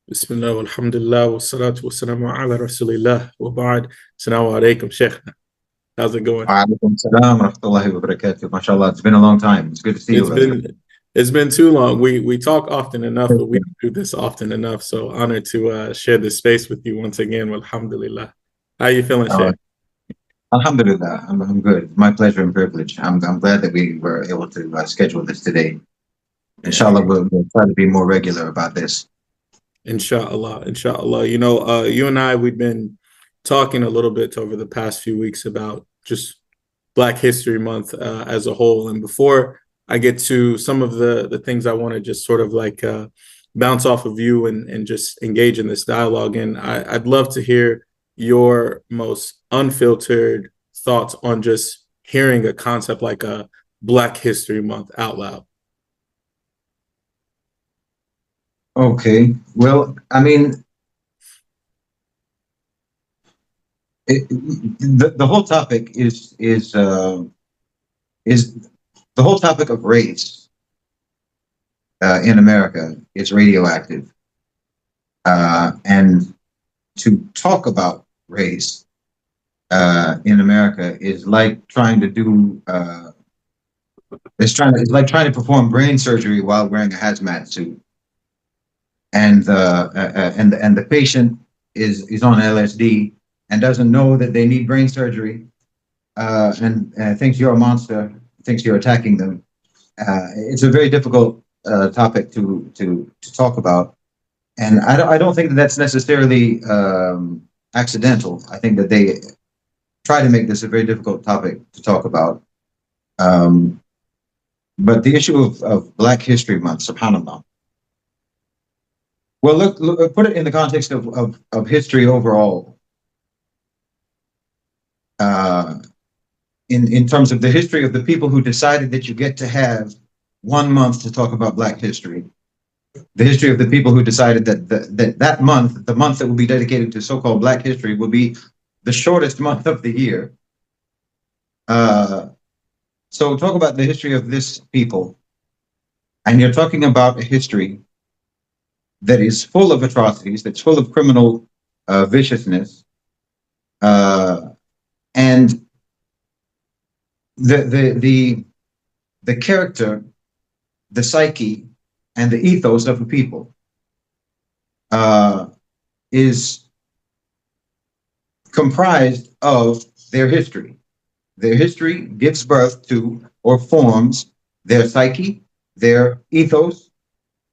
بسم الله والحمد لله والصلاة والسلام على رسول الله وبعد. السلام عليكم شيخنا. How's it going? Alaikum salam wa rahmatullahi wa barakatuh. MashaAllah, it's been a long time. It's good to see you, It's brother. been it's been too long. We talk often enough, but we don't do this often enough. So honored to share this space with you once again. Alhamdulillah. How you feeling, Uh, Sheikh? Alhamdulillah, I'm good. My pleasure and privilege. I'm glad that we were able to schedule this today. Yeah, Inshallah, we'll try to be more regular about this. inshallah, inshallah. You and I we've been talking a little bit over the past few weeks about just Black History Month as a whole. And before I get to some of the things I want to just sort of like bounce off of you and just engage in this dialogue, and I'd love to hear your most unfiltered thoughts on just hearing a concept like a Black History Month out loud. Okay. Well, I mean, the whole topic is the whole topic of race in America is radioactive, and to talk about race in America is like trying to do it's like trying to perform brain surgery while wearing a hazmat suit, and the patient is on LSD and doesn't know that they need brain surgery, and thinks you're a monster, thinks you're attacking them. It's a very difficult topic to talk about, and I don't think that that's necessarily accidental. I think that they try to make this a very difficult topic to talk about. Um, but the issue of Black History Month, subhanAllah. Well, look, put it in the context of history overall. Uh, in terms of the history of the people who decided that you get to have 1 month to talk about Black history. The history of the people who decided that month, the month that will be dedicated to so-called Black history, will be the shortest month of the year. So talk about the history of this people, and you're talking about a history that is full of atrocities, that's full of criminal viciousness, and the character, the psyche, and the ethos of the people is comprised of their history. Their history gives birth to or forms their psyche, their ethos,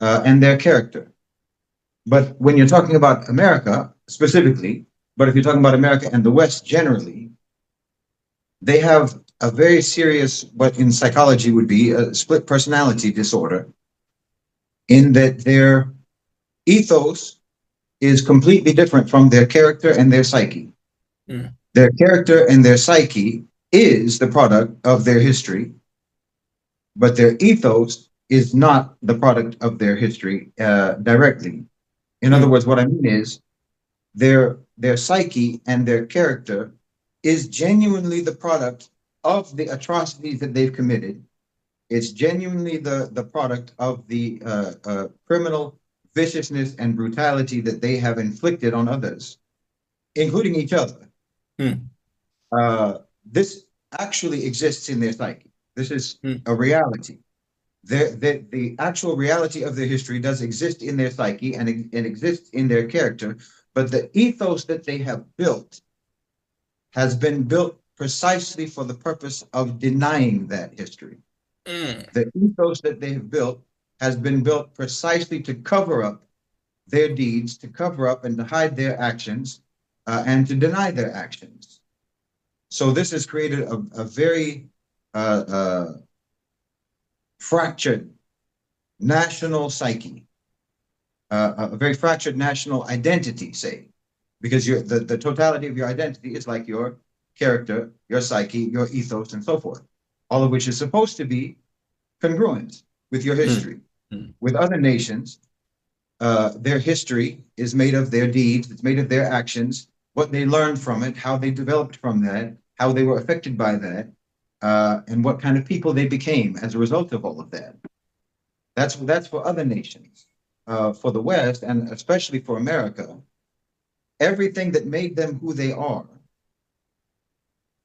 and their character. But when you're talking about America specifically, but if you're talking about America and the West generally, they have a very serious, what in psychology would be a split personality disorder, in that their ethos is completely different from their character and their psyche. Mm. Their character and their psyche is the product of their history, but their ethos is not the product of their history directly. In other words, what I mean is their psyche and their character is genuinely the product of the atrocities that they've committed. It's genuinely the product of the criminal viciousness and brutality that they have inflicted on others, including each other. This actually exists in their psyche. This is a reality. The actual reality of their history does exist in their psyche and exists in their character, but the ethos that they have built has been built precisely for the purpose of denying that history. The ethos that they have built has been built precisely to cover up their deeds, to cover up and to hide their actions, and to deny their actions. So this has created a very fractured national psyche, a very fractured national identity, say, because the totality of your identity is like your character, your psyche, your ethos, and so forth, all of which is supposed to be congruent with your history. With other nations, their history is made of their deeds, it's made of their actions, what they learned from it, how they developed from that, how they were affected by that, and what kind of people they became as a result of all of that. That's for other nations. for the West, and especially for America, everything that made them who they are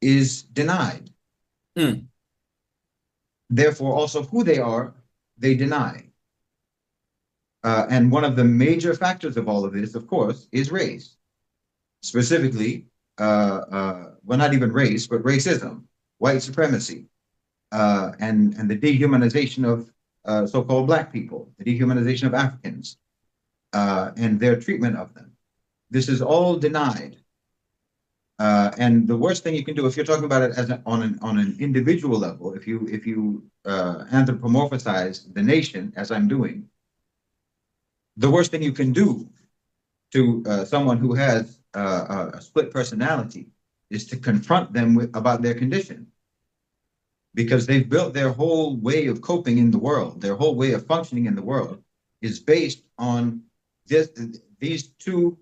is denied. Mm. Therefore, also who they are, they deny. And one of the major factors of all of this, of course, is race. Specifically, well, not even race, but racism, white supremacy, and the dehumanization of so-called Black people, the dehumanization of Africans, and their treatment of them. This is all denied. And the worst thing you can do, if you're talking about it as on an individual level, if you anthropomorphize the nation, as I'm doing, the worst thing you can do to someone who has a split personality is to confront them about their condition, because they've built their whole way of coping in the world, their whole way of functioning in the world is based on these two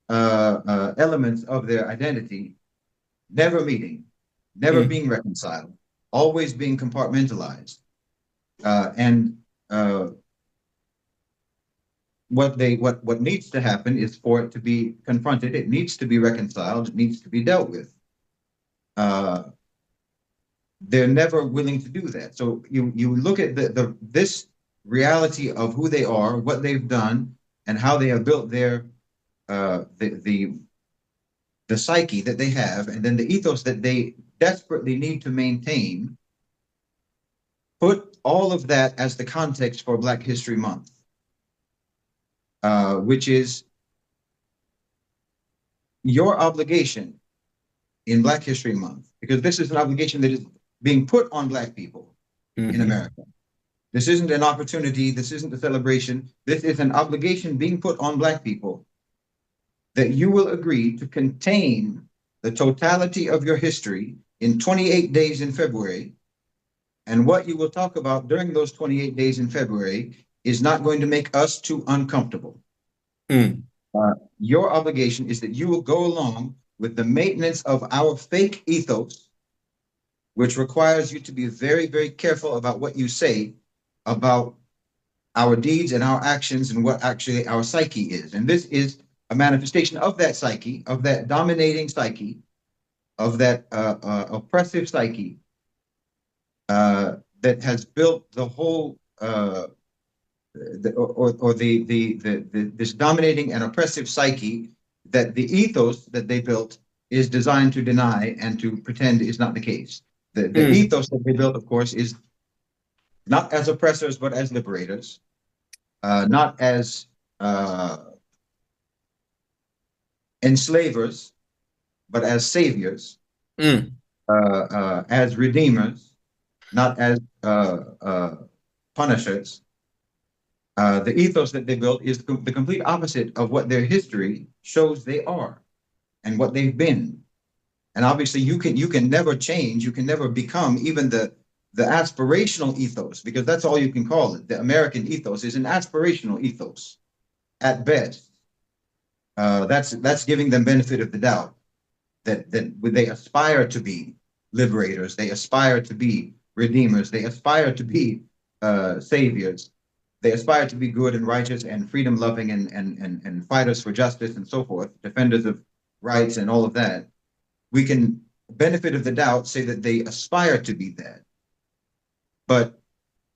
elements of their identity never meeting, never Mm. being reconciled, always being compartmentalized. And what needs to happen is for it to be confronted. It needs to be reconciled. It needs to be dealt with. Uh, they're never willing to do that. So you look at this reality of who they are, what they've done, and how they have built their the psyche that they have, and then the ethos that they desperately need to maintain. Put all of that as the context for Black History Month, which is your obligation in Black History Month, because this is an obligation that is being put on Black people in Mm-hmm. America. This isn't an opportunity. This isn't a celebration. This is an obligation being put on Black people, that you will agree to contain the totality of your history in 28 days in February. And what you will talk about during those 28 days in February is not going to make us too uncomfortable. Mm. Your obligation is that you will go along with the maintenance of our fake ethos, which requires you to be very, very careful about what you say about our deeds and our actions and what actually our psyche is. And this is a manifestation of that psyche, of that dominating psyche, of that oppressive psyche that has built the whole, this dominating and oppressive psyche, that the ethos that they built is designed to deny and to pretend is not the case. The Mm. ethos that they built, of course, is not as oppressors, but as liberators, not as enslavers, but as saviors, Mm. as redeemers, not as punishers. The ethos that they built is the complete opposite of what their history shows they are and what they've been. And obviously, you can never change. You can never become even the aspirational ethos, because that's all you can call it. The American ethos is an aspirational ethos at best. That's giving them benefit of the doubt that they aspire to be liberators, they aspire to be redeemers, they aspire to be saviors, they aspire to be good and righteous and freedom loving and fighters for justice and so forth, defenders of rights and all of that. We can, benefit of the doubt, say that they aspire to be that. But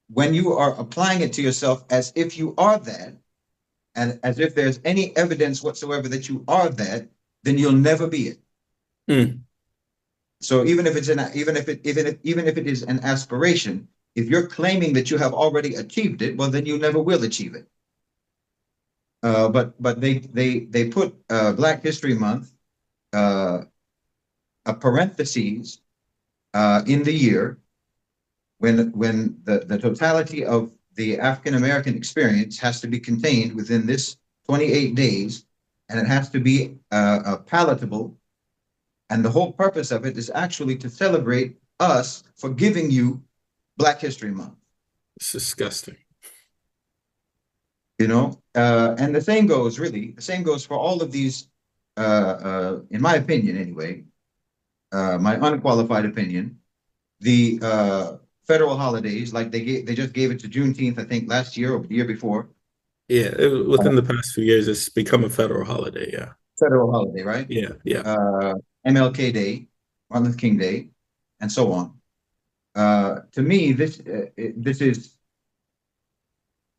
when you are applying it to yourself as if you are that, and as if there's any evidence whatsoever that you are that, then you'll never be it. Mm. So even if it is an aspiration, if you're claiming that you have already achieved it, well, then you never will achieve it. But they put Black History Month, a parentheses in the year when the totality of the African American experience has to be contained within this 28 days, and it has to be palatable. And the whole purpose of it is actually to celebrate us for giving you Black History Month. It's disgusting. And the same goes for all of these, in my opinion anyway, my unqualified opinion, the federal holidays, like they just gave it to Juneteenth, I think last year or the year before. Yeah, within the past few years, it's become a federal holiday. Yeah, Federal holiday, right? yeah, yeah. Uh, MLK Day, Martin Luther King Day, and so on. To me, this is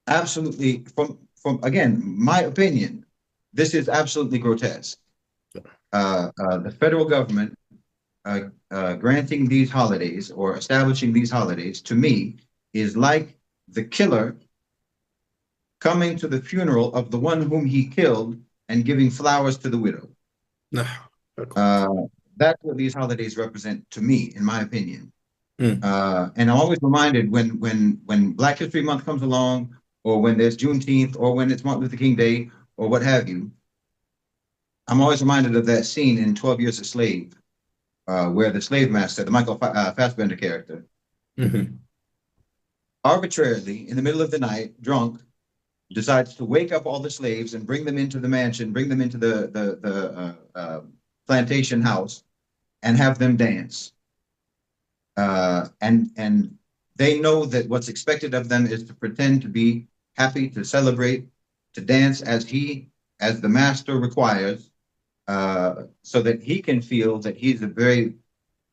absolutely from again my opinion. This is absolutely grotesque. The federal government granting these holidays or establishing these holidays to me is like the killer coming to the funeral of the one whom he killed and giving flowers to the widow. No. Uh, that's what these holidays represent to me, in my opinion. Mm, And I'm always reminded when Black History Month comes along, or when there's Juneteenth, or when it's Martin Luther King Day, or what have you. I'm always reminded of that scene in 12 Years a Slave, where the slave master, the Michael Fassbender character, hmm arbitrarily in the middle of the night, drunk, decides to wake up all the slaves and bring them into the mansion, bring them into the plantation house, and have them dance. And they know that what's expected of them is to pretend to be happy, to celebrate, to dance as the master requires, so that he can feel that he's a very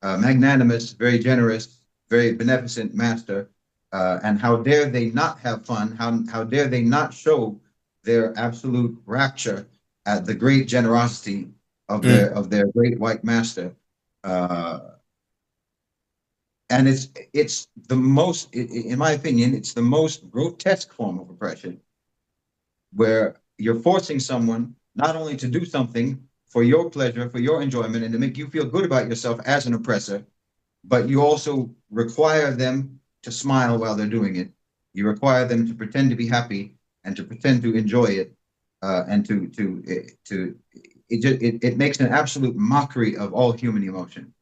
magnanimous, very generous, very beneficent master. And how dare they not have fun? How dare they not show their absolute rapture at the great generosity of mm, their great white master? Uh, and it's the most, in my opinion, it's the most grotesque form of oppression, where you're forcing someone not only to do something for your pleasure, for your enjoyment, and to make you feel good about yourself as an oppressor, but you also require them to smile while they're doing it. You require them to pretend to be happy and to pretend to enjoy it, and it makes an absolute mockery of all human emotion.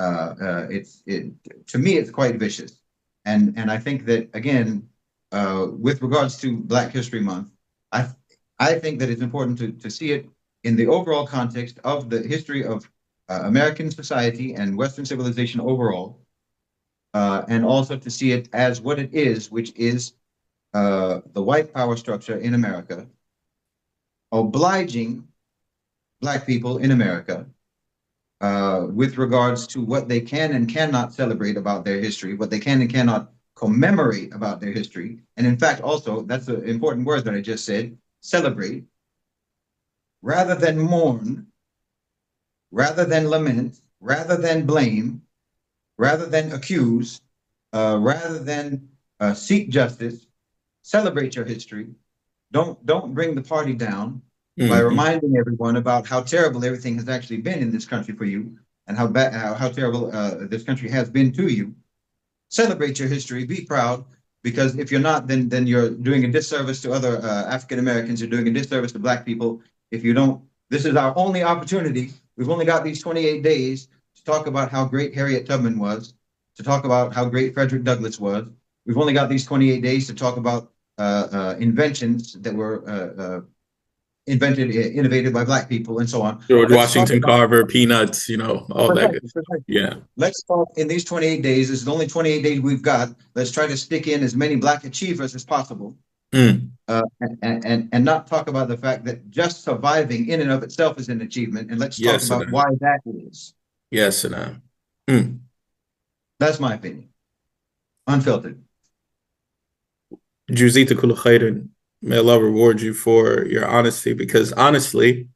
To me, it's quite vicious, and I think that again, with regards to Black History Month, I I think that it's important to see it in the overall context of the history of American society and Western civilization overall, and also to see it as what it is, which is the white power structure in America obliging Black people in America with regards to what they can and cannot celebrate about their history, what they can and cannot commemorate about their history. And in fact, also, that's an important word that I just said, celebrate, rather than mourn, rather than lament, rather than blame, rather than accuse, rather than seek justice. Celebrate your history. Don't bring the party down by mm, reminding everyone about how terrible everything has actually been in this country for you, and how bad, how terrible this country has been to you. Celebrate your history. Be proud, because if you're not, then you're doing a disservice to other African Americans. You're doing a disservice to Black people. If you don't, this is our only opportunity. We've only got these 28 days to talk about how great Harriet Tubman was, to talk about how great Frederick Douglass was. We've only got these 28 days to talk about inventions that were invented, innovated by Black people, and so on. George Let's talk Washington about Carver, Peanuts, all that good precisely, stuff. precisely. Yeah. Let's talk in these 28 days. This is the only 28 days we've got. Let's try to stick in as many Black achievers as possible, Mm, and not talk about the fact that just surviving in and of itself is an achievement. And let's talk yes, about and why that is. yes, mm. That's my opinion, unfiltered. Juzita kul khairin. May Allah reward you for your honesty, because honestly,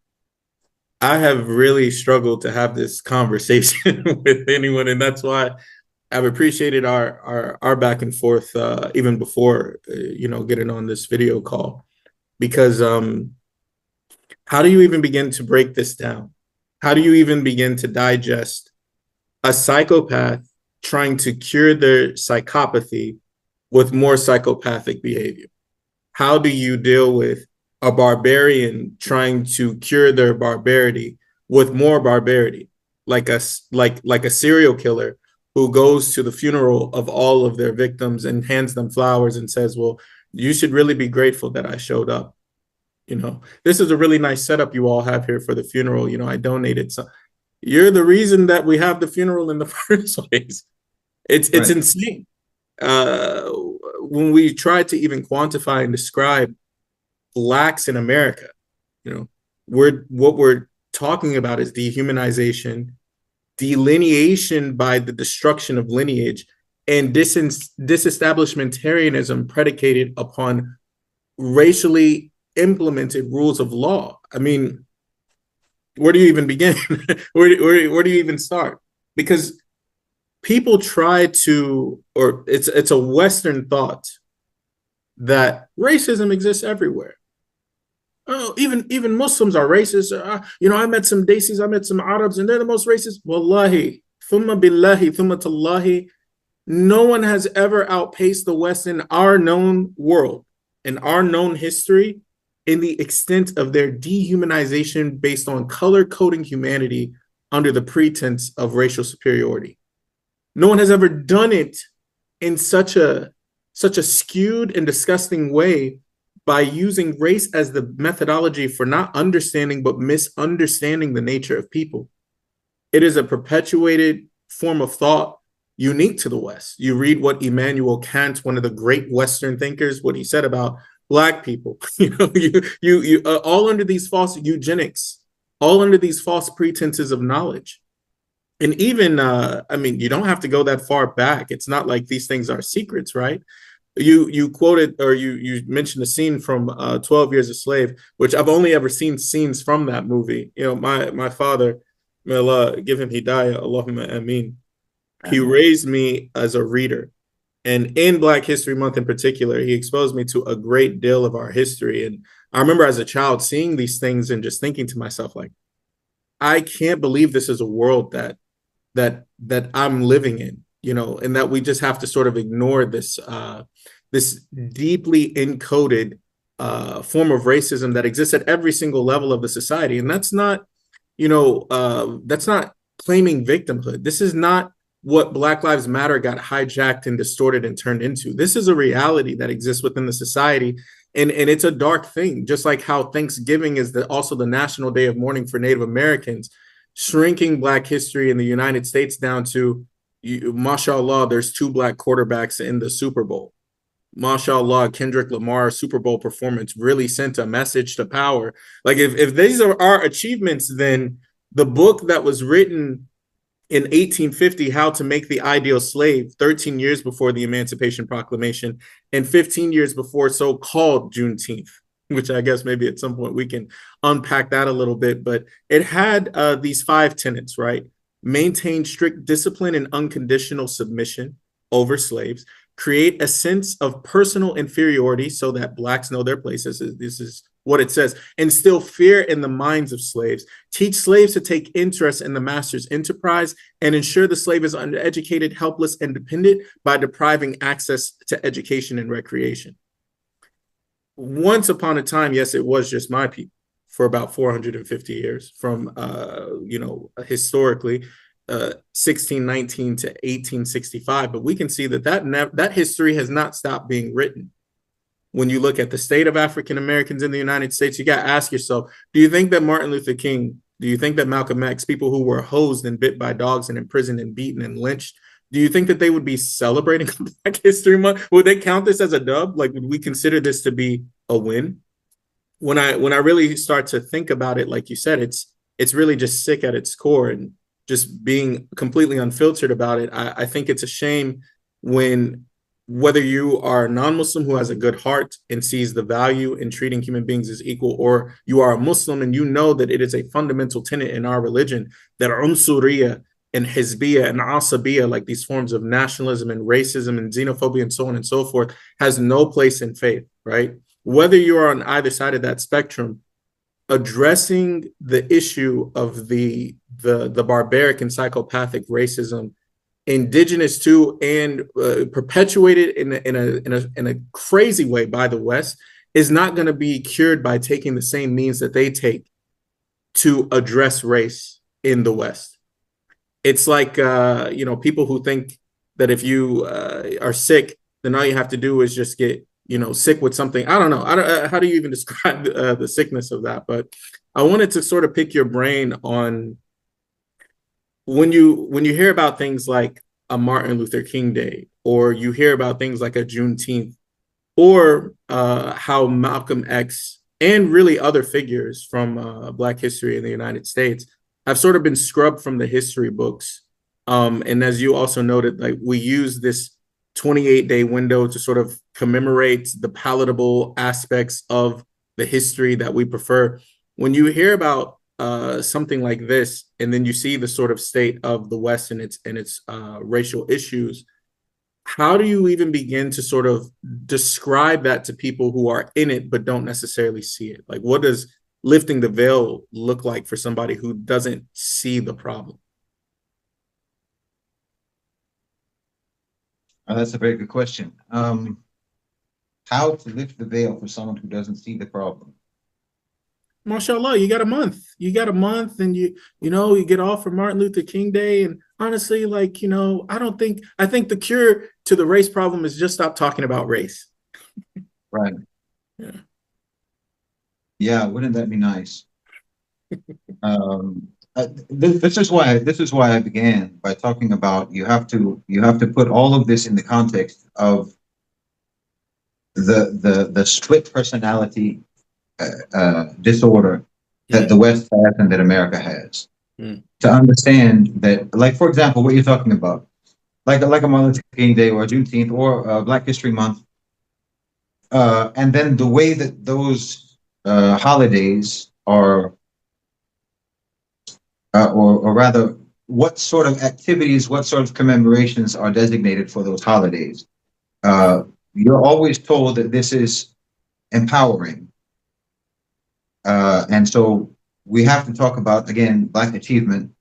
I have really struggled to have this conversation with anyone, and that's why I've appreciated our back and forth even before getting on this video call, because how do you even begin to break this down? How do you even begin to digest a psychopath trying to cure their psychopathy with more psychopathic behavior? How do you deal with a barbarian trying to cure their barbarity with more barbarity, like a serial killer who goes to the funeral of all of their victims and hands them flowers and says, well, you should really be grateful that I showed up. This is a really nice setup you all have here for the funeral. I donated some. You're the reason that we have the funeral in the first place. It's Right. insane. uh, when we try to even quantify and describe blacks in America. You know, what we're talking about is dehumanization, delineation by the destruction of lineage, and disestablishmentarianism predicated upon racially implemented rules of law. I mean, where do you even begin? Where do you even start? Because people try to, or it's a Western thought that racism exists everywhere. Oh, even Muslims are racist. I met some Desis, I met some Arabs, and they're the most racist. Wallahi, thumma billahi, thumma tallahi. No one has ever outpaced the West in our known world, in our known history, in the extent of their dehumanization based on color coding humanity under the pretense of racial superiority. No one has ever done it in such a skewed and disgusting way by using race as the methodology for not understanding but misunderstanding the nature of people. It is a perpetuated form of thought unique to the West. You read what Immanuel Kant, one of the great Western thinkers, what he said about Black people. All under these false eugenics, all under these false pretenses of knowledge. And even, I mean, you don't have to go that far back. It's not like these things are secrets, right? You quoted, or you mentioned a scene from 12 Years a Slave, which I've only ever seen scenes from that movie. My father, may Allah give him hidayah, Allahumma ameen. He raised me as a reader. And in Black History Month in particular, he exposed me to a great deal of our history. And I remember as a child seeing these things and just thinking to myself, like, I can't believe this is a world that I'm living in, and that we just have to sort of ignore this deeply encoded form of racism that exists at every single level of the society. And that's not claiming victimhood. This is not what Black Lives Matter got hijacked and distorted and turned into. This is a reality that exists within the society. And it's a dark thing, just like how Thanksgiving is also the national day of mourning for Native Americans, shrinking Black history in the United States down to, mashallah, there's 2 Black quarterbacks in the Super Bowl. Mashallah, Kendrick Lamar's Super Bowl performance really sent a message to power. Like, if these are our achievements, then the book that was written in 1850, How to Make the Ideal Slave, 13 years before the Emancipation Proclamation and 15 years before so-called Juneteenth, which I guess maybe at some point we can unpack that a little bit. But it had these 5 tenets, right? Maintain strict discipline and unconditional submission over slaves, create a sense of personal inferiority so that Blacks know their places. This is what it says. Instill fear in the minds of slaves, teach slaves to take interest in the master's enterprise, and ensure the slave is undereducated, helpless, and dependent by depriving access to education and recreation. Once upon a time, yes, it was just my people for about 450 years from, historically, 1619 to 1865. But we can see that history has not stopped being written. When you look at the state of African Americans in the United States, you got to ask yourself, do you think that Martin Luther King, do you think that Malcolm X, people who were hosed and bit by dogs and imprisoned and beaten and lynched, do you think that they would be celebrating Black History Month? Would they count this as a dub? Like, would we consider this to be a win? When I really start to think about it, like you said, it's really just sick at its core, and just being completely unfiltered about it. I think it's a shame when, whether you are a non-Muslim who has a good heart and sees the value in treating human beings as equal, or you are a Muslim and you know that it is a fundamental tenet in our religion that unsuriya and hizbiya and asabiya, like these forms of nationalism and racism and xenophobia and so on and so forth, has no place in faith, right? Whether you're on either side of that spectrum, addressing the issue of the barbaric and psychopathic racism indigenous to and perpetuated in a crazy way by the West is not going to be cured by taking the same means that they take to address race in the West. It's like people who think that if you are sick, then all you have to do is just get sick with something. I don't know. How do you even describe the sickness of that? But I wanted to sort of pick your brain on when you hear about things like a Martin Luther King Day, or you hear about things like a Juneteenth, or how Malcolm X and really other figures from Black history in the United States have sort of been scrubbed from the history books. And as you also noted, like we use this 28-day window to sort of commemorate the palatable aspects of the history that we prefer. When you hear about something like this, and then you see the sort of state of the West and its racial issues, how do you even begin to sort of describe that to people who are in it but don't necessarily see it? Like, what does lifting the veil look like for somebody who doesn't see the problem? That's a very good question. How to lift the veil for someone who doesn't see the problem? Mashallah, you got a month. You got a month, and you get off for Martin Luther King Day. And honestly, like, I think the cure to the race problem is just stop talking about race. Right. Yeah. Yeah, wouldn't that be nice? This is why I began by talking about you have to put all of this in the context of the split personality disorder that the West has and that America has. Mm. To understand that, like for example, what you're talking about, like a Martin Luther King Day or Juneteenth or Black History Month, and then the way that those holidays are, or rather, what sort of activities, what sort of commemorations are designated for those holidays. You're always told that this is empowering. And so we have to talk about, again, Black achievement,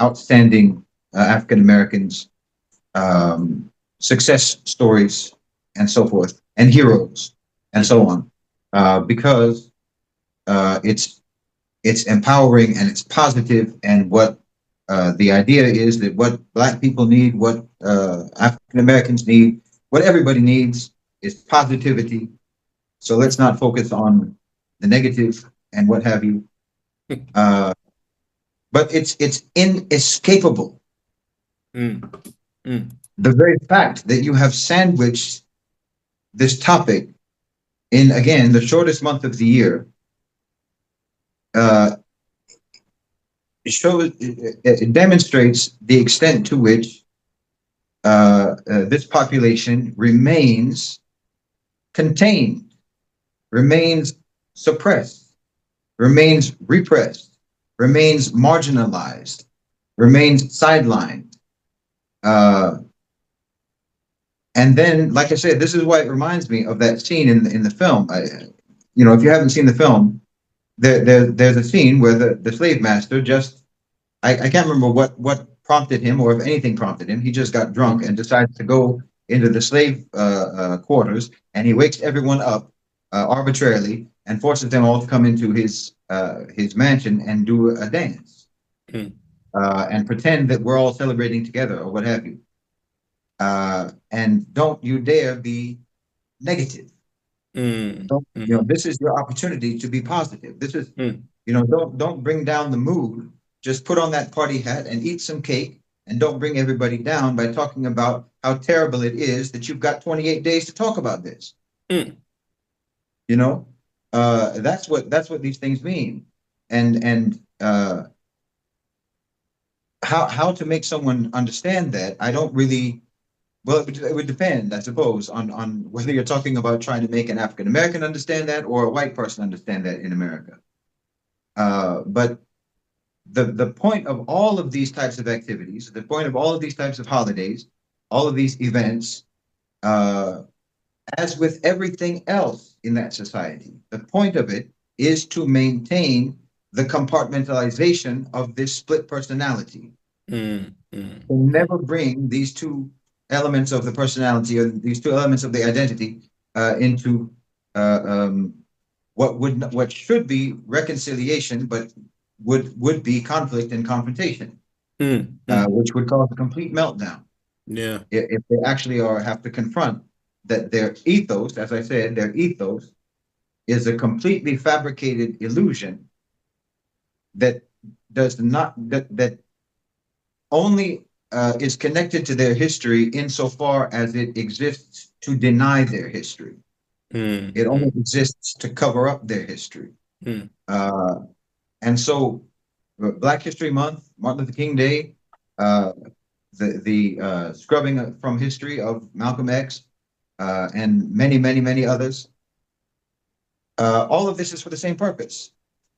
outstanding African Americans, success stories, and so forth, and heroes, and so on, because it's empowering and it's positive, and what the idea is that what Black people need, what African Americans need, what everybody needs is positivity. So let's not focus on the negative and what have you. But it's inescapable. Mm. Mm. The very fact that you have sandwiched this topic in, again, the shortest month of the year, uh, it demonstrates the extent to which this population remains contained, remains suppressed, remains repressed, remains marginalized, remains sidelined. And then, like I said, this is why it reminds me of that scene in the film. If you haven't seen the film, there's a scene where the slave master just, I can't remember what prompted him, or if anything prompted him. He just got drunk and decided to go into the slave quarters, and he wakes everyone up arbitrarily and forces them all to come into his mansion and do a dance, and pretend that we're all celebrating together or what have you. And don't you dare be negative. This is your opportunity to be positive. This is, don't bring down the mood. Just put on that party hat and eat some cake, and don't bring everybody down by talking about how terrible it is that you've got 28 days to talk about this. That's what these things mean. And how to make someone understand that, I don't really. Well, it would depend, I suppose, on whether you're talking about trying to make an African American understand that or a white person understand that in America. But the point of all of these types of activities, the point of all of these types of holidays, all of these events, as with everything else in that society, the point of it is to maintain the compartmentalization of this split personality. Never bring these two elements of the personality, or these two elements of the identity, into what should be reconciliation, but would be conflict and confrontation, which would cause a complete meltdown. Yeah. If they actually have to confront that their ethos, as I said, their ethos is a completely fabricated illusion that does not that only is connected to their history insofar as it exists to deny their history. mm, It only mm, exists to cover up their history. mm, Uh, and so, Black History Month, Martin Luther King Day, uh, the scrubbing from history of Malcolm X, and many others. All of this is for the same purpose.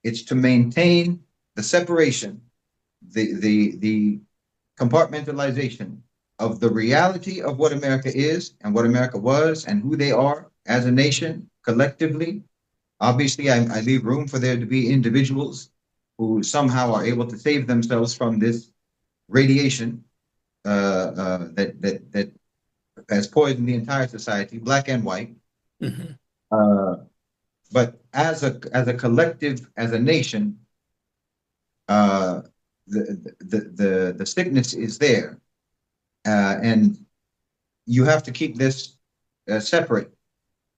It's to maintain the separation, the compartmentalization of the reality of what America is and what America was and who they are as a nation collectively. Obviously, I leave room for there to be individuals who somehow are able to save themselves from this radiation that has poisoned the entire society, black and white. mhm, Uh, but as a collective, as a nation, uh, the sickness is there, and you have to keep this separate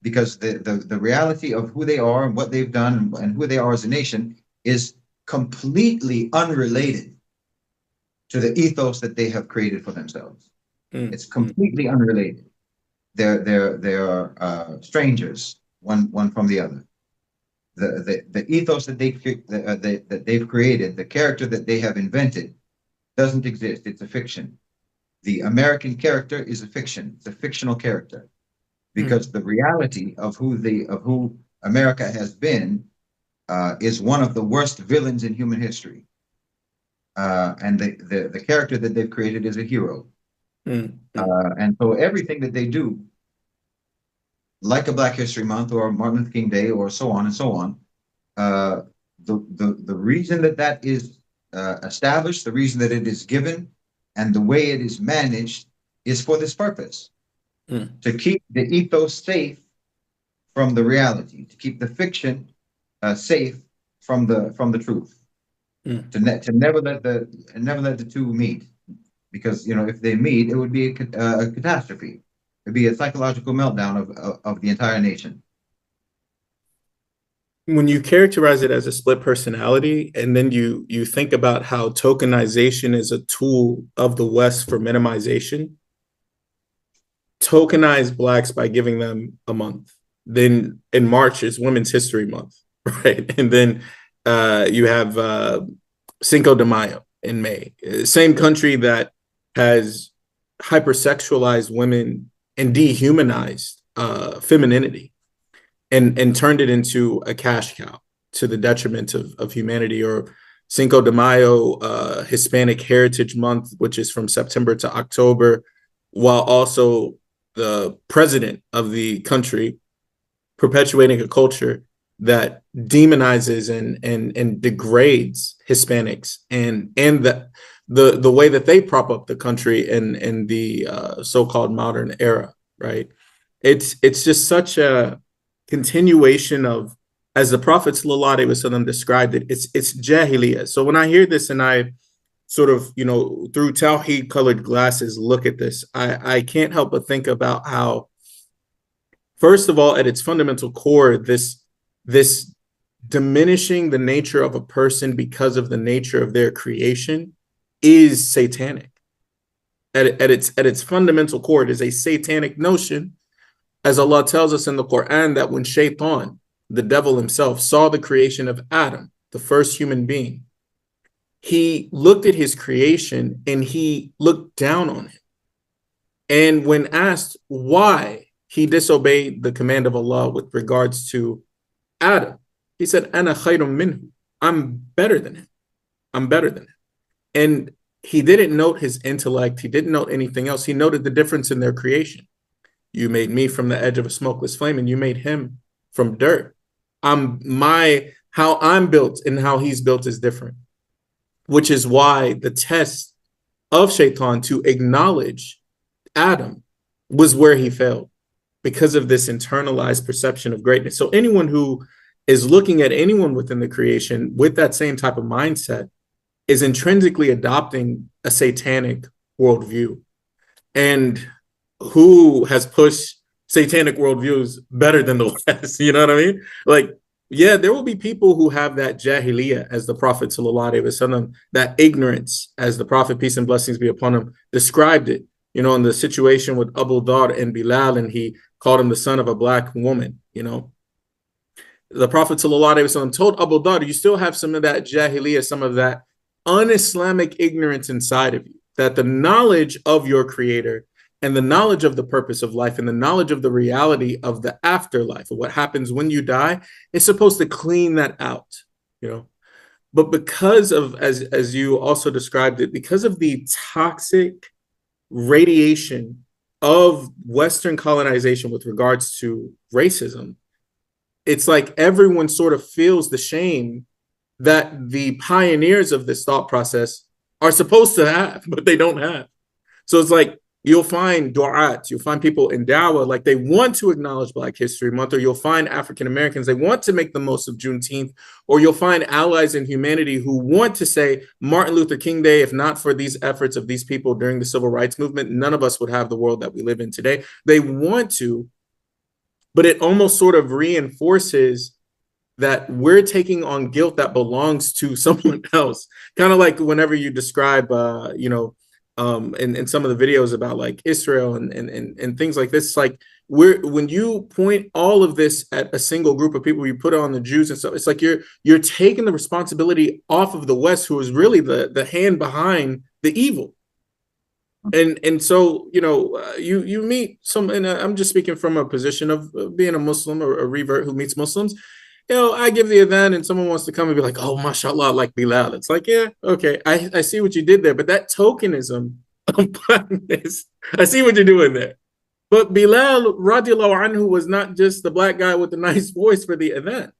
because the reality of who they are and what they've done and who they are as a nation is completely unrelated to the ethos that they have created for themselves. mm, It's mm, completely unrelated. They're strangers one from the other. The ethos that they've created, the character that they have invented, doesn't exist. It's a fiction. The American character is a fiction. It's a fictional character mm, because the reality of who America has been is one of the worst villains in human history. And the character that they've created is a hero. mm, mm, And so everything that they do, like a Black History Month or Martin Luther King Day or so on and so on, uh, the reason that that is established, the reason that it is given, and the way it is managed is for this purpose mm, to keep the ethos safe from the reality, to keep the fiction safe from the truth, mm. to never let the two meet, because if they meet, it would be a catastrophe. It'd be a psychological meltdown of the entire nation. When you characterize it as a split personality, and then you think about how tokenization is a tool of the West for minimization, tokenize blacks by giving them a month. Then in March is Women's History Month, right? And then you have Cinco de Mayo in May. Same country that has hypersexualized women and dehumanized femininity and turned it into a cash cow to the detriment of humanity. Or Cinco de Mayo, Hispanic Heritage Month, which is from September to October, while also the president of the country perpetuating a culture that demonizes and degrades Hispanics and the way that they prop up the country in the so-called modern era, right? It's just such a continuation of, as the Prophet sallallahu alaihi wasallam described it, it's jahiliyyah. So when I hear this and I sort of, through Tawheed colored glasses, look at this, I can't help but think about how, first of all, at its fundamental core, this diminishing the nature of a person because of the nature of their creation is satanic. At its fundamental core, it is a satanic notion, as Allah tells us in the Quran, that when Shaitan, the devil himself, saw the creation of Adam, the first human being, he looked at his creation and he looked down on it. And when asked why he disobeyed the command of Allah with regards to Adam, he said, Ana khayrun minhu. I'm better than him. I'm better than him. And he didn't note his intellect. He didn't note anything else. He noted the difference in their creation. You made me from the edge of a smokeless flame, and you made him from dirt. How I'm built and how he's built is different, which is why the test of Shaitan to acknowledge Adam was where he failed, because of this internalized perception of greatness. So anyone who is looking at anyone within the creation with that same type of mindset is intrinsically adopting a satanic worldview. And who has pushed satanic worldviews better than the West? You know what I mean? Like, yeah, there will be people who have that jahiliyyah, as the Prophet sallallahu alaihi wasallam, that ignorance, as the Prophet, peace and blessings be upon him, described it. In the situation with Abu Dhar and Bilal, and he called him the son of a black woman, The Prophet ﷺ told Abu Dhar, you still have some of that jahiliyyah, some of that un-Islamic ignorance inside of you, that the knowledge of your creator and the knowledge of the purpose of life and the knowledge of the reality of the afterlife, of what happens when you die, is supposed to clean that out, But because of, as you also described it, because of the toxic radiation of Western colonization with regards to racism, it's like everyone sort of feels the shame that the pioneers of this thought process are supposed to have, but they don't have. So it's like you'll find du'at, you'll find people in dawah, like they want to acknowledge Black History Month, or you'll find African Americans, they want to make the most of Juneteenth, or you'll find allies in humanity who want to say Martin Luther King Day, if not for these efforts of these people during the Civil Rights Movement, none of us would have the world that we live in today. They want to, but it almost sort of reinforces that we're taking on guilt that belongs to someone else. Kind of like whenever you describe, in some of the videos about like Israel and things like this, like when you point all of this at a single group of people, you put it on the Jews and stuff. It's like you're taking the responsibility off of the West, who is really the hand behind the evil. And so, you meet some, and I'm just speaking from a position of being a Muslim or a revert who meets Muslims. I give the adhan and someone wants to come and be like, oh, mashallah, like Bilal. It's like, yeah, okay, I see what you did there. But that tokenism of blackness, I see what you're doing there. But Bilal, radiallahu anhu, was not just the black guy with the nice voice for the adhan.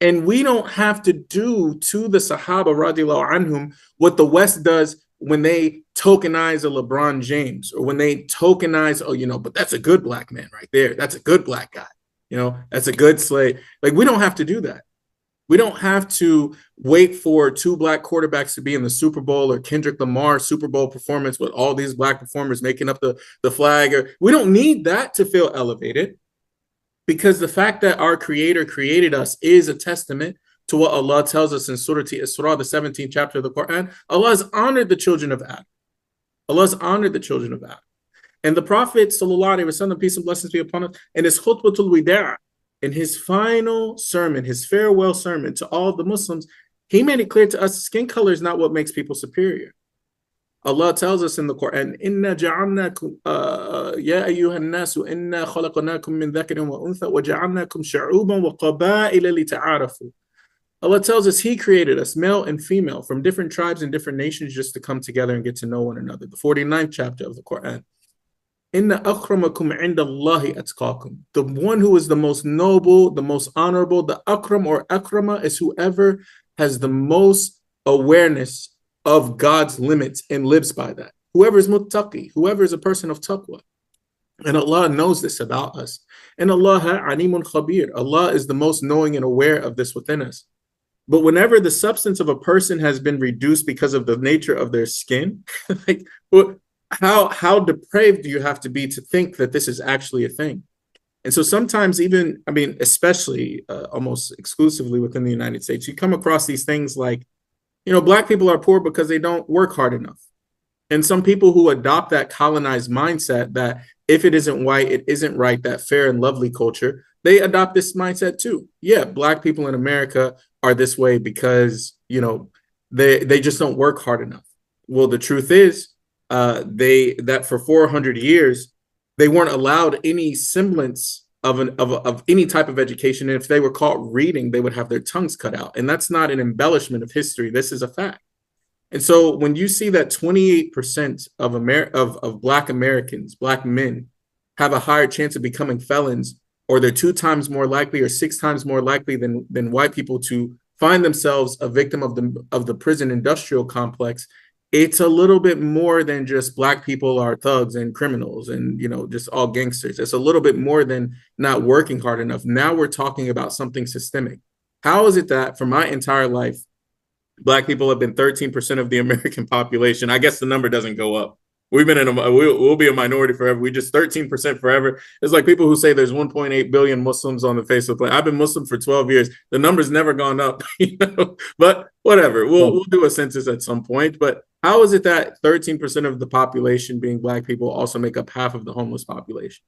And we don't have to do to the Sahaba, radiallahu anhum, what the West does when they tokenize a LeBron James, or when they tokenize, but that's a good black man right there. That's a good black guy. That's a good slave. Like, we don't have to do that. We don't have to wait for two black quarterbacks to be in the Super Bowl, or Kendrick Lamar Super Bowl performance with all these black performers making up the flag. Or we don't need that to feel elevated, because the fact that our creator created us is a testament to what Allah tells us in Surah Isra, the 17th chapter of the Quran. Allah has honored the children of Adam. Allah has honored the children of Adam. And the Prophet, sallallahu alaihi wasallam, peace and blessings be upon him, in his khutbatul wida', in his final sermon, his farewell sermon to all the Muslims, he made it clear to us skin color is not what makes people superior. Allah tells us in the Quran, "Inna ja'alnakum ya ayyuhan nasu inna khalaqnakum min dhakarin wa untha wa ja'alnakum shu'uban wa qaba'ila lita'arafu." Allah tells us He created us, male and female, from different tribes and different nations, just to come together and get to know one another. The 49th chapter of the Quran. Inna akramakum indallahi atqakum. The one who is the most noble, the most honorable, the akram or akrama, is whoever has the most awareness of God's limits and lives by that. Whoever is muttaqi, whoever is a person of taqwa. And Allah knows this about us. And Allah alimun khabir. Allah is the most knowing and aware of this within us. But whenever the substance of a person has been reduced because of the nature of their skin, like, how depraved do you have to be to think that this is actually a thing? And so sometimes even, especially almost exclusively within the United States, you come across these things like, black people are poor because they don't work hard enough. And some people who adopt that colonized mindset that if it isn't white, it isn't right, that fair and lovely culture, they adopt this mindset too. Yeah, black people in America are this way because, they just don't work hard enough. Well, the truth is, that for 400 years, they weren't allowed any semblance of any type of education. And if they were caught reading, they would have their tongues cut out. And that's not an embellishment of history. This is a fact. And so when you see that 28% of Black Americans, Black men, have a higher chance of becoming felons, or they're 2 times more likely or 6 times more likely than white people to find themselves a victim of the prison industrial complex, it's a little bit more than just Black people are thugs and criminals and, just all gangsters. It's a little bit more than not working hard enough. Now we're talking about something systemic. How is it that for my entire life, Black people have been 13% of the American population? I guess the number doesn't go up. We've been we'll be a minority forever. We just 13% forever. It's like people who say there's 1.8 billion Muslims on the face of the planet. I've been Muslim for 12 years. The number's never gone up, but whatever. We'll do a census at some point. But how is it that 13% of the population being Black people also make up half of the homeless population?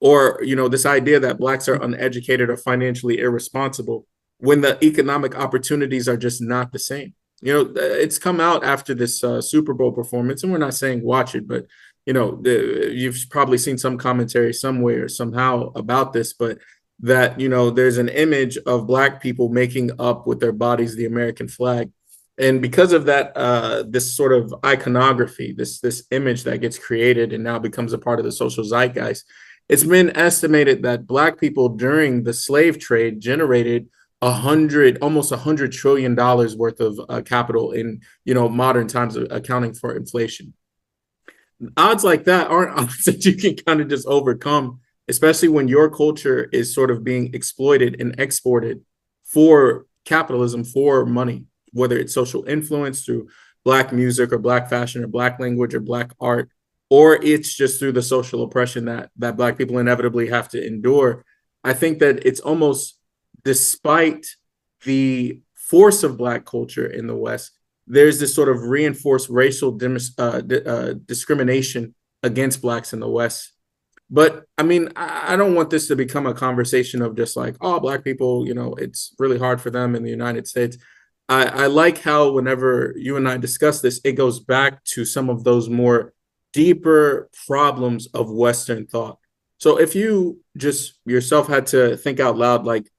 or this idea that blacks are uneducated or financially irresponsible when the economic opportunities are just not the same. It's come out after this Super Bowl performance, and we're not saying watch it, but you've probably seen some commentary somewhere somehow about this, but that there's an image of black people making up with their bodies the American flag, and because of that, this sort of iconography, this image that gets created and now becomes a part of the social zeitgeist. It's been estimated that black people during the slave trade generated almost $100 trillion worth of capital in modern times, accounting for inflation. Odds like that aren't odds that you can kind of just overcome, especially when your culture is sort of being exploited and exported for capitalism, for money, whether it's social influence through black music or black fashion or black language or black art, or it's just through the social oppression that black people inevitably have to endure. I think that it's almost, despite the force of black culture in the West, there's this sort of reinforced racial discrimination against blacks in the West. But I mean, I don't want this to become a conversation of just like, oh, black people, it's really hard for them in the United States. I like how whenever you and I discuss this, it goes back to some of those more deeper problems of Western thought. So if you just yourself had to think out loud, like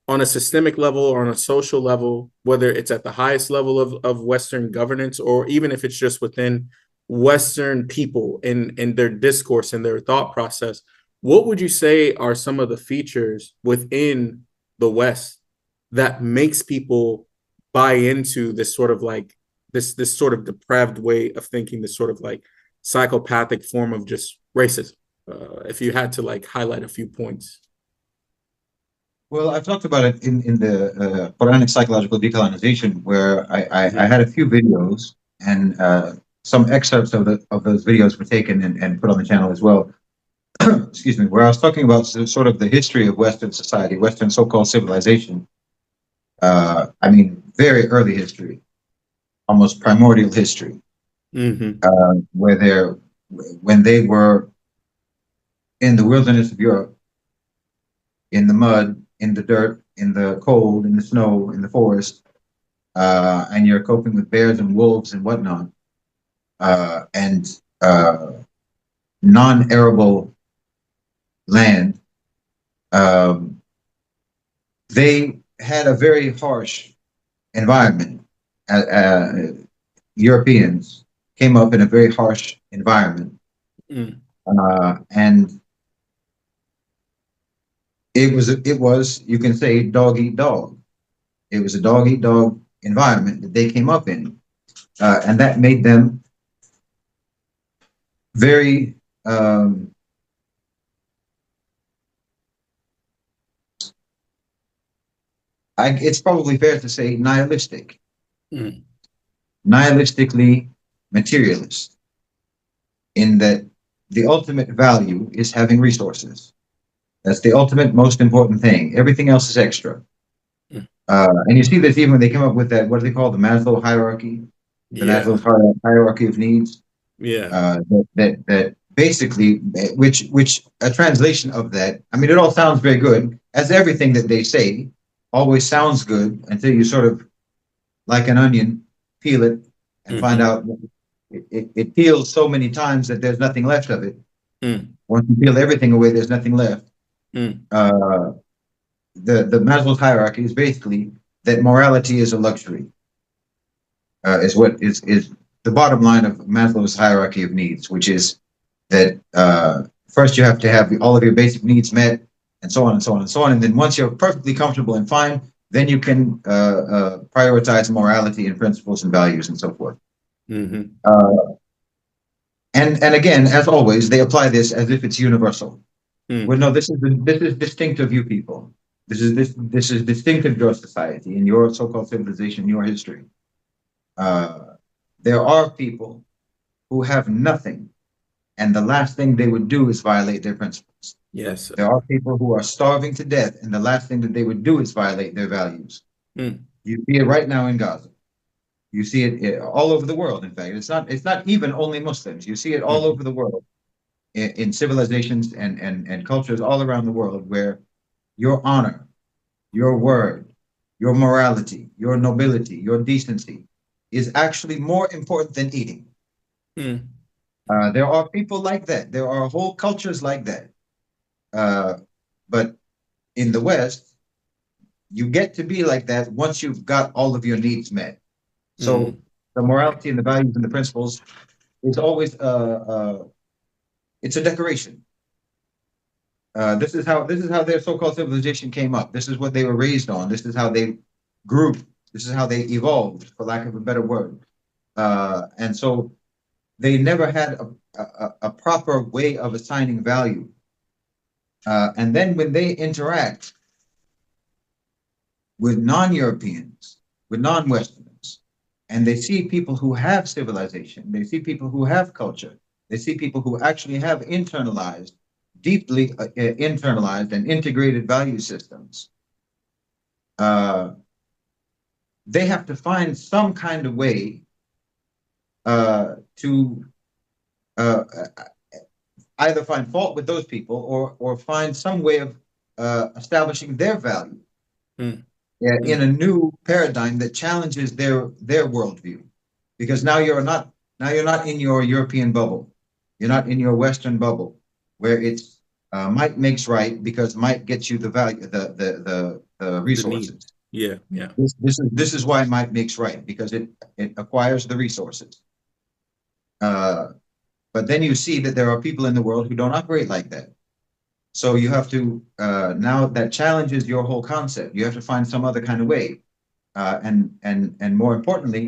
on a systemic level or on a social level, whether it's at the highest level of Western governance, or even if it's just within Western people in their discourse and their thought process, what would you say are some of the features within the West that makes people buy into this sort of like this sort of depraved way of thinking, this sort of like psychopathic form of just racism? If you had to like highlight a few points. Well, I've talked about it in the Quranic psychological decolonization, where I had a few videos, and some excerpts of those videos were taken and put on the channel as well. Excuse me, where I was talking about sort of the history of Western society, Western so-called civilization. I mean, very early history, almost primordial history, Mm-hmm. when they were in the wilderness of Europe, in the mud, in the dirt, in the cold, in the snow, in the forest, and you're coping with bears and wolves and whatnot, and non-arable land. Um, they had a very harsh environment. Europeans came up in a very harsh environment, Mm. and it was you can say dog eat dog. It was a dog eat dog environment that they came up in, and that made them very it's probably fair to say nihilistic, Mm. nihilistically materialist, in that the ultimate value is having resources. That's the ultimate most important thing. Everything else is extra. Mm. And you see this even when they come up with that, what do they call the Maslow hierarchy? The Yeah. Maslow hierarchy of needs. Yeah. That basically, which a translation of that. I mean, it all sounds very good, as everything that they say always sounds good until you sort of, like an onion, peel it and find Mm-hmm. out it peels so many times that there's nothing left of it. Mm. Once you peel everything away, there's nothing left. Mm. Uh, the Maslow's hierarchy is basically that morality is a luxury. Is what is the bottom line of Maslow's hierarchy of needs, which is that first you have to have all of your basic needs met, and so on and so on and so on, and then once you're perfectly comfortable and fine, then you can prioritize morality and principles and values and so forth. Mm-hmm. Uh, and again, as always, they apply this as if it's universal. Mm. Well, no, this is distinct of you people. This is distinct of your society and your so-called civilization, your history. Uh, there are people who have nothing, and the last thing they would do is violate their principles. Yes. There are people who are starving to death, and the last thing that they would do is violate their values. Mm. You see it right now in Gaza. You see it all over the world. In fact, it's not even only Muslims. You see it all Mm. over the world. in civilizations and cultures all around the world where your honor, your word, your morality, your nobility, your decency is actually more important than eating. Mm. There are people like that. There are whole cultures like that. Uh, but in the West, you get to be like that once you've got all of your needs met. So Mm. the morality and the values and the principles is always it's a decoration. This is how their so-called civilization came up. This is what they were raised on. This is how they grew. This is how they evolved, for lack of a better word. And so they never had a proper way of assigning value. And then when they interact with non-Europeans, with non-Westerners, and they see people who have civilization, they see people who have culture, they see people who actually have internalized, deeply internalized and integrated value systems. Uh, they have to find some kind of way to uh, either find fault with those people or find some way of establishing their value Mm. in Mm. a new paradigm that challenges their worldview. Because now you're not in your European bubble, you're not in your Western bubble, where it's might makes right because might gets you the value, the The need. resources. Yeah. Yeah. This is why might makes right, because it acquires the resources. Uh, but then you see that there are people in the world who don't operate like that. So you have to now that challenges your whole concept. You have to find some other kind of way, and more importantly,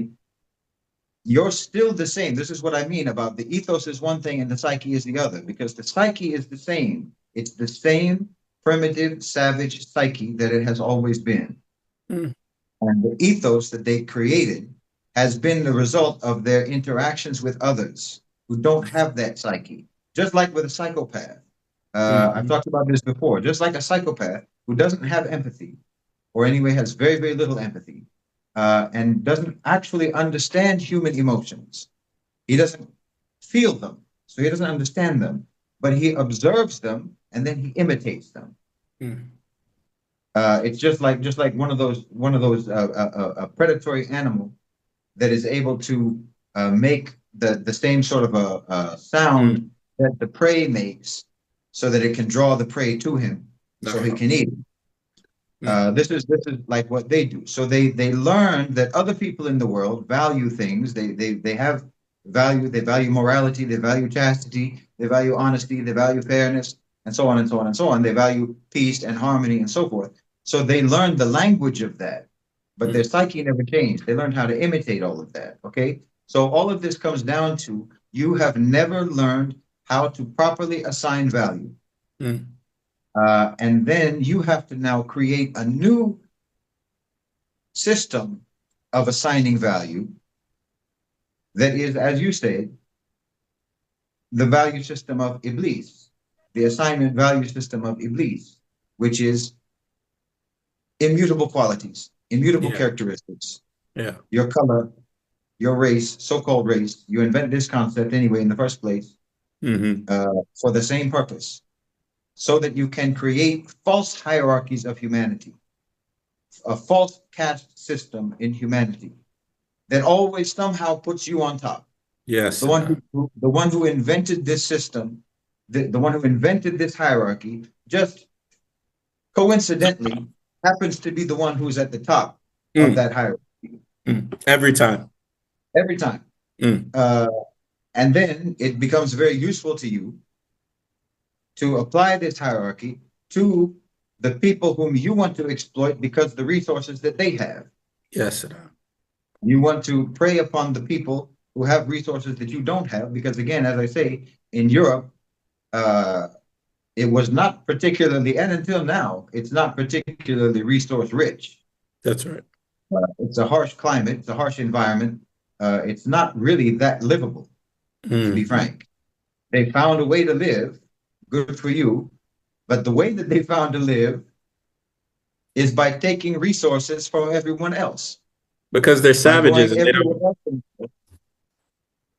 you're still the same. This is what I mean about the ethos is one thing and the psyche is the other, because the psyche is the same. It's the same primitive, savage psyche that it has always been. Mm. And the ethos that they created has been the result of their interactions with others who don't have that psyche. Just like with a psychopath. I've Mm. talked about this before. Just like a psychopath who doesn't have empathy, or anyway has very, very little empathy, and doesn't actually understand human emotions. He doesn't feel them, so he doesn't understand them, but he observes them and then he imitates them. Mm. It's just like one of those predatory animal that is able to make the same sort of a sound Mm. that the prey makes, so that it can draw the prey to him, so he Uh-huh. can eat. Mm. This is like what they do. So they learn that other people in the world value things. They have value. They value morality. They value chastity. They value honesty. They value fairness, and so on and so on and so on. They value peace and harmony and so forth. So they learned the language of that, but their Mm. psyche never changed. They learned how to imitate all of that. Okay, so all of this comes down to you have never learned how to properly assign value. Mm. And then you have to now create a new system of assigning value that is, as you said, the value system of Iblis, the assignment value system of Iblis, which is immutable qualities, immutable Yeah. characteristics, Yeah. your color, your race, so-called race. You invent this concept anyway in the first place Mm-hmm. for the same purpose, so that you can create false hierarchies of humanity, a false caste system in humanity that always somehow puts you on top. Yes. The one who invented this system, the one who invented this hierarchy, just coincidentally happens to be the one who's at the top of Mm. that hierarchy Mm. Every time. every time. Mm. Uh, and then it becomes very useful to you to apply this hierarchy to the people whom you want to exploit because the resources that they have. Yes. You want to prey upon the people who have resources that you don't have, because again, as I say, in Europe, uh, it was not particularly, and until now, it's not particularly resource rich. That's right. It's a harsh climate, it's a harsh environment. It's not really that livable, to be Mm. frank. They found a way to live, good for you, but the way that they found to live is by taking resources from everyone else, Because they're by savages going and they everywhere don't. else.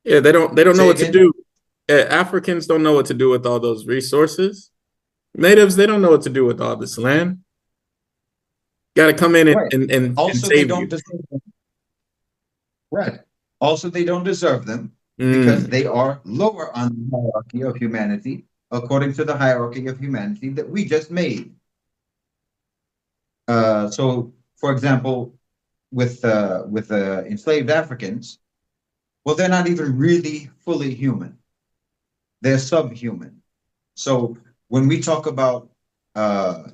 Yeah. They don't know Say what to again? do. Africans don't know what to do with all those resources. Natives, they don't know what to do with all this land. Got to come in and, Right. and, and, and Also, they save don't you. deserve them. Right. Also, they don't deserve them because Mm, they are lower on the hierarchy of humanity, according to the hierarchy of humanity that we just made. So, for example, with enslaved Africans, well, they're not even really fully human. They're subhuman. So when we talk about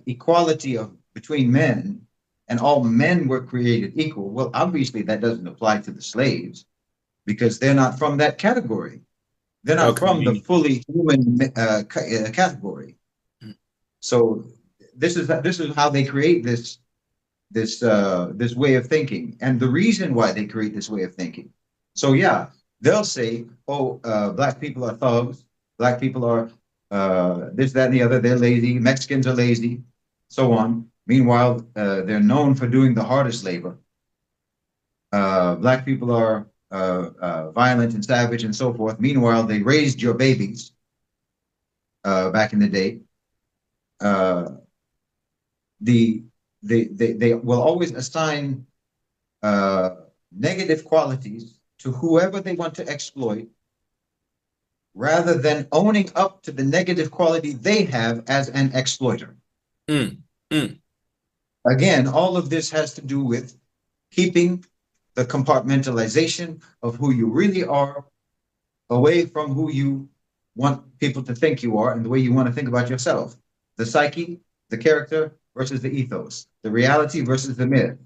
equality of between men and all men were created equal, well, obviously that doesn't apply to the slaves because they're not from that category. They're how not from the convenient. fully human category. So this is how they create this way of thinking, and the reason why they create this way of thinking. So yeah, they'll say, "Oh, black people are thugs. Black people are this, that, and the other. They're lazy. Mexicans are lazy, so on." Meanwhile, they're known for doing the hardest labor. Black people are violent and savage and so forth. Meanwhile, they raised your babies back in the day. Uh, the they will always assign uh, negative qualities to whoever they want to exploit rather than owning up to the negative quality they have as an exploiter. Mm, mm, Again, all of this has to do with keeping the compartmentalization of who you really are away from who you want people to think you are and the way you want to think about yourself. The psyche, the character versus the ethos, the reality versus the myth.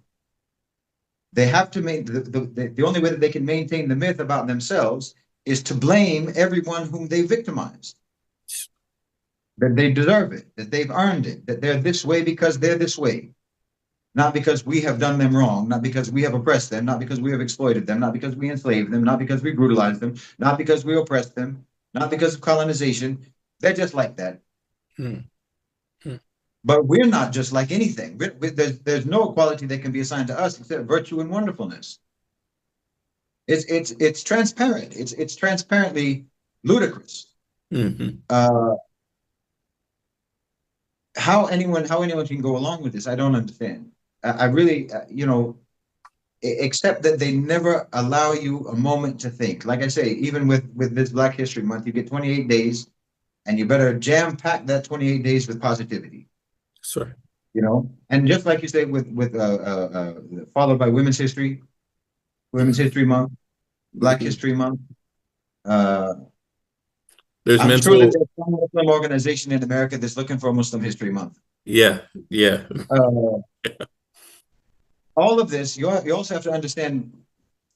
They have to make the only way that they can maintain the myth about themselves is to blame everyone whom they victimized. That they deserve it, that they've earned it, that they're this way because they're this way. Not because we have done them wrong, not because we have oppressed them, not because we have exploited them, not because we enslaved them, not because we brutalized them, not because we oppressed them, not because of colonization. They're just like that. mm, mm. But we're not just like anything. There's no equality that can be assigned to us except virtue and wonderfulness. It's transparent. It's transparently ludicrous. Mhm. Uh, how anyone can go along with this, I don't understand. I really, except that they never allow you a moment to think. Like I say, even with this Black History Month, you get 28 days, and you better jam pack that 28 days with positivity. Sorry. And just like you say followed by Women's History Month, Black Mhm. History Month. Uh, There's I'm sure that mental. there's some Muslim organization in America that's looking for a Muslim History Month. Yeah, yeah. Uh, all of this, you also have to understand,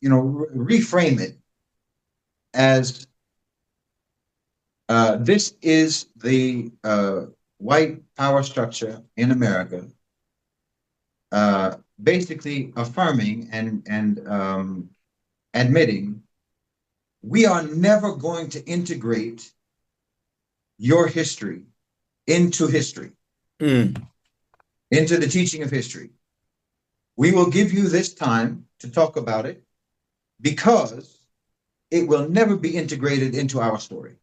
reframe it as this is the white power structure in America, basically affirming and admitting we are never going to integrate your history into history, Mm, into the teaching of history. We will give you this time to talk about it because it will never be integrated into our story,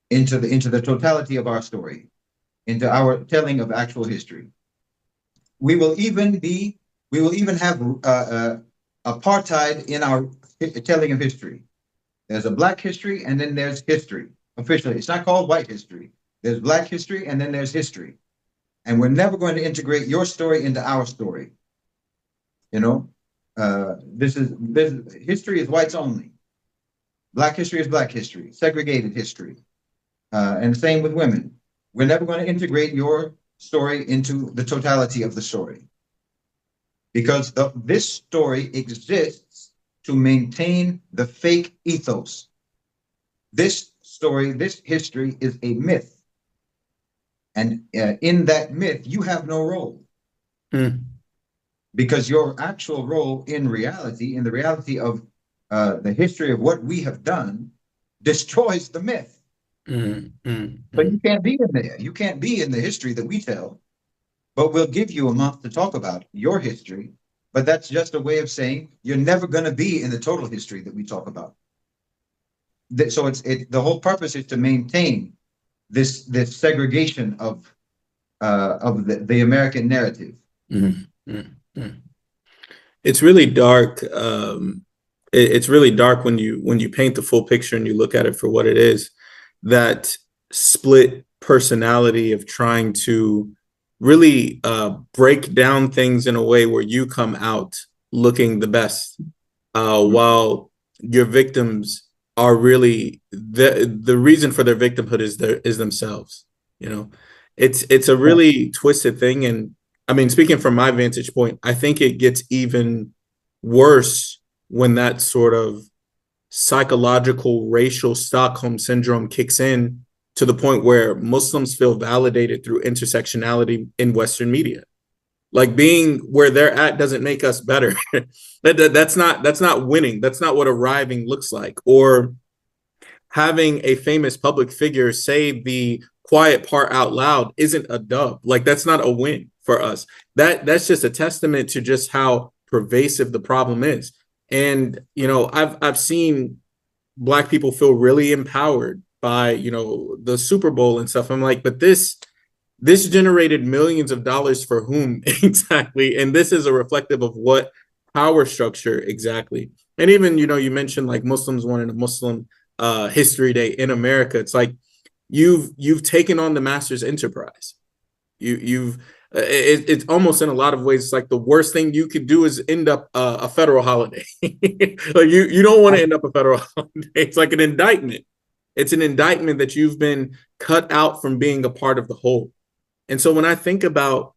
into the totality of our story, into our telling of actual history. We will even be we will even have apartheid in our telling of history. There's a black history and then there's history. Officially, it's not called white history. There's black history and then there's history. And we're never going to integrate your story into our story. You know, this history is whites only. Black history is black history, segregated history. And the same with women. We're never going to integrate your story into the totality of the story because this story exists to maintain the fake ethos. This story, this history is a myth. And in that myth, you have no role mm, because your actual role in reality, in the reality of the history of what we have done, destroys the myth. mm, mm, So you mm. can't be in there. You can't be in the history that we tell, but we'll give you a month to talk about your history. But that's just a way of saying you're never going to be in the total history that we talk about. So the whole purpose is to maintain this segregation of the American narrative. Mhm. Mhm. It's really dark. It's really dark when you paint the full picture and you look at it for what it is. That split personality of trying to really break down things in a way where you come out looking the best, while your victims are really the reason for their victimhood is themselves. You know, it's a Yeah. really twisted thing, and I mean, speaking from my vantage point, I think it gets even worse when that sort of psychological racial Stockholm syndrome kicks in to the point where Muslims feel validated through intersectionality in Western media. Like being where they're at doesn't make us better. That's not winning. That's not what arriving looks like. Or having a famous public figure say the quiet part out loud isn't a dub. Like that's not a win for us. That's just a testament to just how pervasive the problem is. And I've seen Black people feel really empowered by the Super Bowl and stuff. I'm like, but this generated millions of dollars for whom exactly? And this is a reflective of what power structure exactly. And even you mentioned like Muslims wanting a Muslim history day in America. It's like you've taken on the master's enterprise. You've it's almost in a lot of ways it's like the worst thing you could do is end up a federal holiday. Like you don't want to end up a federal holiday. It's like an indictment. It's an indictment that you've been cut out from being a part of the whole. And so when I think about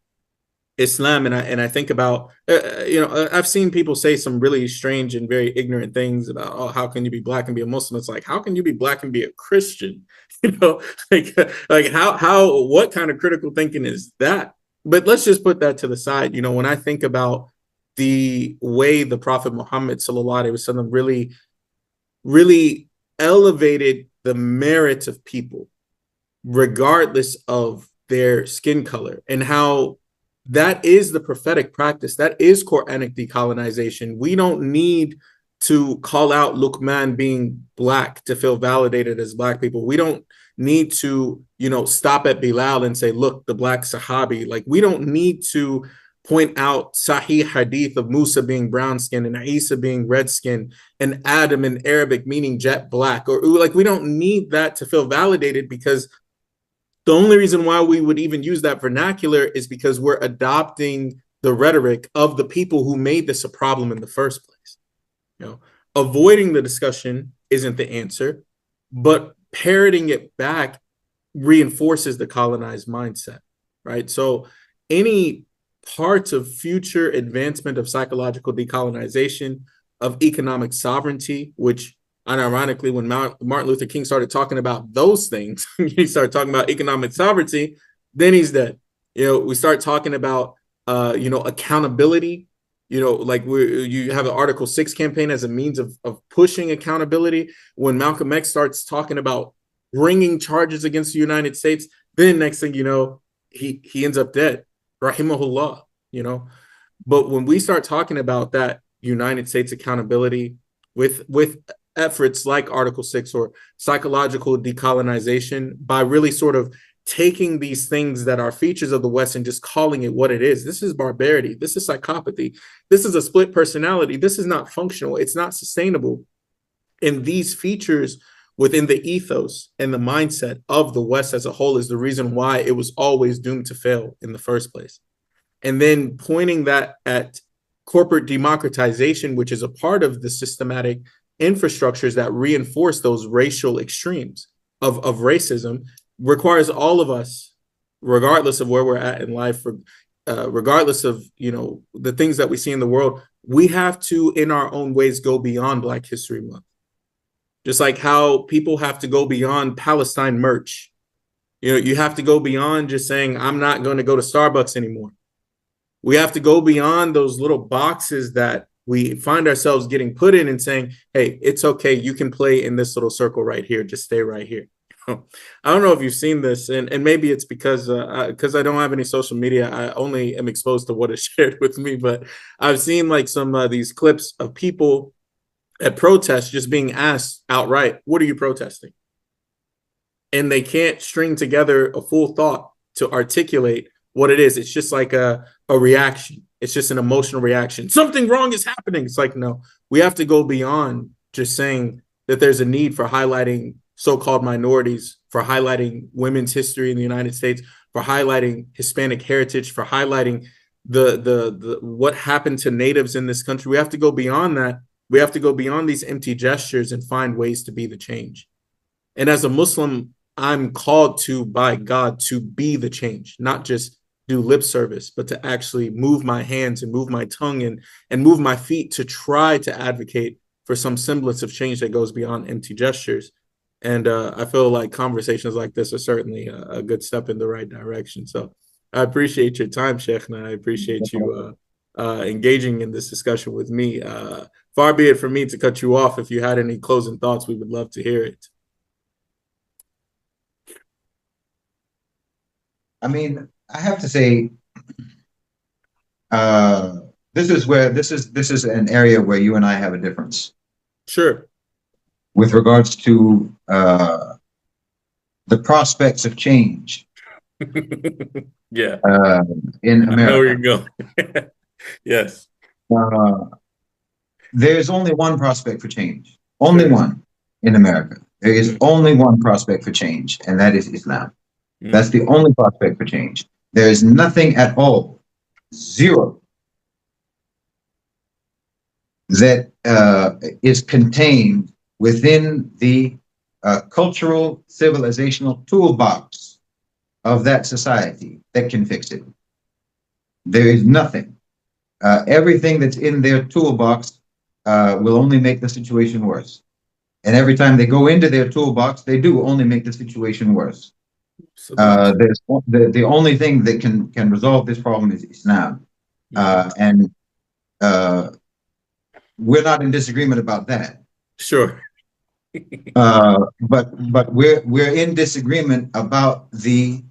Islam and I think about I've seen people say some really strange and very ignorant things about, oh, how can you be Black and be a Muslim? It's like, how can you be Black and be a Christian? you know like how what kind of critical thinking is that? But let's just put that to the side. When I think about the way the Prophet Muhammad sallallahu alaihi wasallam really elevated the merit of people regardless of their skin color, and how that is the prophetic practice. That is Quranic decolonization. We don't need to call out Luqman being Black to feel validated as Black people. We don't need to, stop at Bilal and say, look, the Black Sahabi. Like, we don't need to point out Sahih hadith of Musa being brown skinned and Isa being red skinned and Adam in Arabic meaning jet black. Or like, we don't need that to feel validated, because the only reason why we would even use that vernacular is because we're adopting the rhetoric of the people who made this a problem in the first place. Avoiding the discussion isn't the answer, but parroting it back reinforces the colonized mindset, right? So any parts of future advancement of psychological decolonization, of economic sovereignty, which unironically, when Martin Luther King started talking about those things, he started talking about economic sovereignty, then he's dead. We start talking about, accountability. Like you have an Article 6 campaign as a means of pushing accountability. When Malcolm X starts talking about bringing charges against the United States, then next thing you know, he ends up dead. Rahimahullah, But when we start talking about that United States accountability with efforts like Article 6 or psychological decolonization, by really sort of taking these things that are features of the West and just calling it what it is. This is barbarity. This is psychopathy. This is a split personality. This is not functional. It's not sustainable. And these features within the ethos and the mindset of the West as a whole is the reason why it was always doomed to fail in the first place. And then pointing that at corporate democratization, which is a part of the systematic infrastructures that reinforce those racial extremes of racism, requires all of us, regardless of where we're at in life, regardless of the things that we see in the world, we have to, in our own ways, go beyond Black History Month. Just like how people have to go beyond Palestine merch. You have to go beyond just saying, I'm not going to go to Starbucks anymore. We have to go beyond those little boxes that we find ourselves getting put in and saying, hey, it's okay. You can play in this little circle right here. Just stay right here. I don't know if you've seen this, and maybe it's because I don't have any social media. I only am exposed to what is shared with me, but I've seen like some these clips of people at protests just being asked outright, what are you protesting? And they can't string together a full thought to articulate what it is. It's just like a reaction. It's just an emotional reaction. Something wrong is happening. It's like, no, we have to go beyond just saying that there's a need for highlighting so-called minorities, for highlighting women's history in the United States, for highlighting Hispanic heritage, for highlighting the what happened to natives in this country. We have to go beyond that. We have to go beyond these empty gestures and find ways to be the change. And as a Muslim, I'm called to by God to be the change, not just do lip service, but to actually move my hands and move my tongue and move my feet to try to advocate for some semblance of change that goes beyond empty gestures. And I feel like conversations like this are certainly a good step in the right direction. So I appreciate your time, Sheikh, and I appreciate you engaging in this discussion with me. Far be it from me to cut you off. If you had any closing thoughts, we would love to hear it. I mean, I have to say, this is an area where you and I have a difference Sure. with regards to the prospects of change Yeah, uh, in I know where America. you're going. Yes. Uh, there's only one prospect for change, only Sure. one in America. There is Mm, only one prospect for change, and that is Islam. That's mm, the only prospect for change. There is nothing at all, zero, that is contained within the cultural civilizational toolbox of that society that can fix it. There is nothing. Everything that's in their toolbox will only make the situation worse. And every time they go into their toolbox, they do only make the situation worse. absolutely. There's the only thing that can resolve this problem is Islam, Mm, and we're not in disagreement about that. sure. But we're in disagreement about the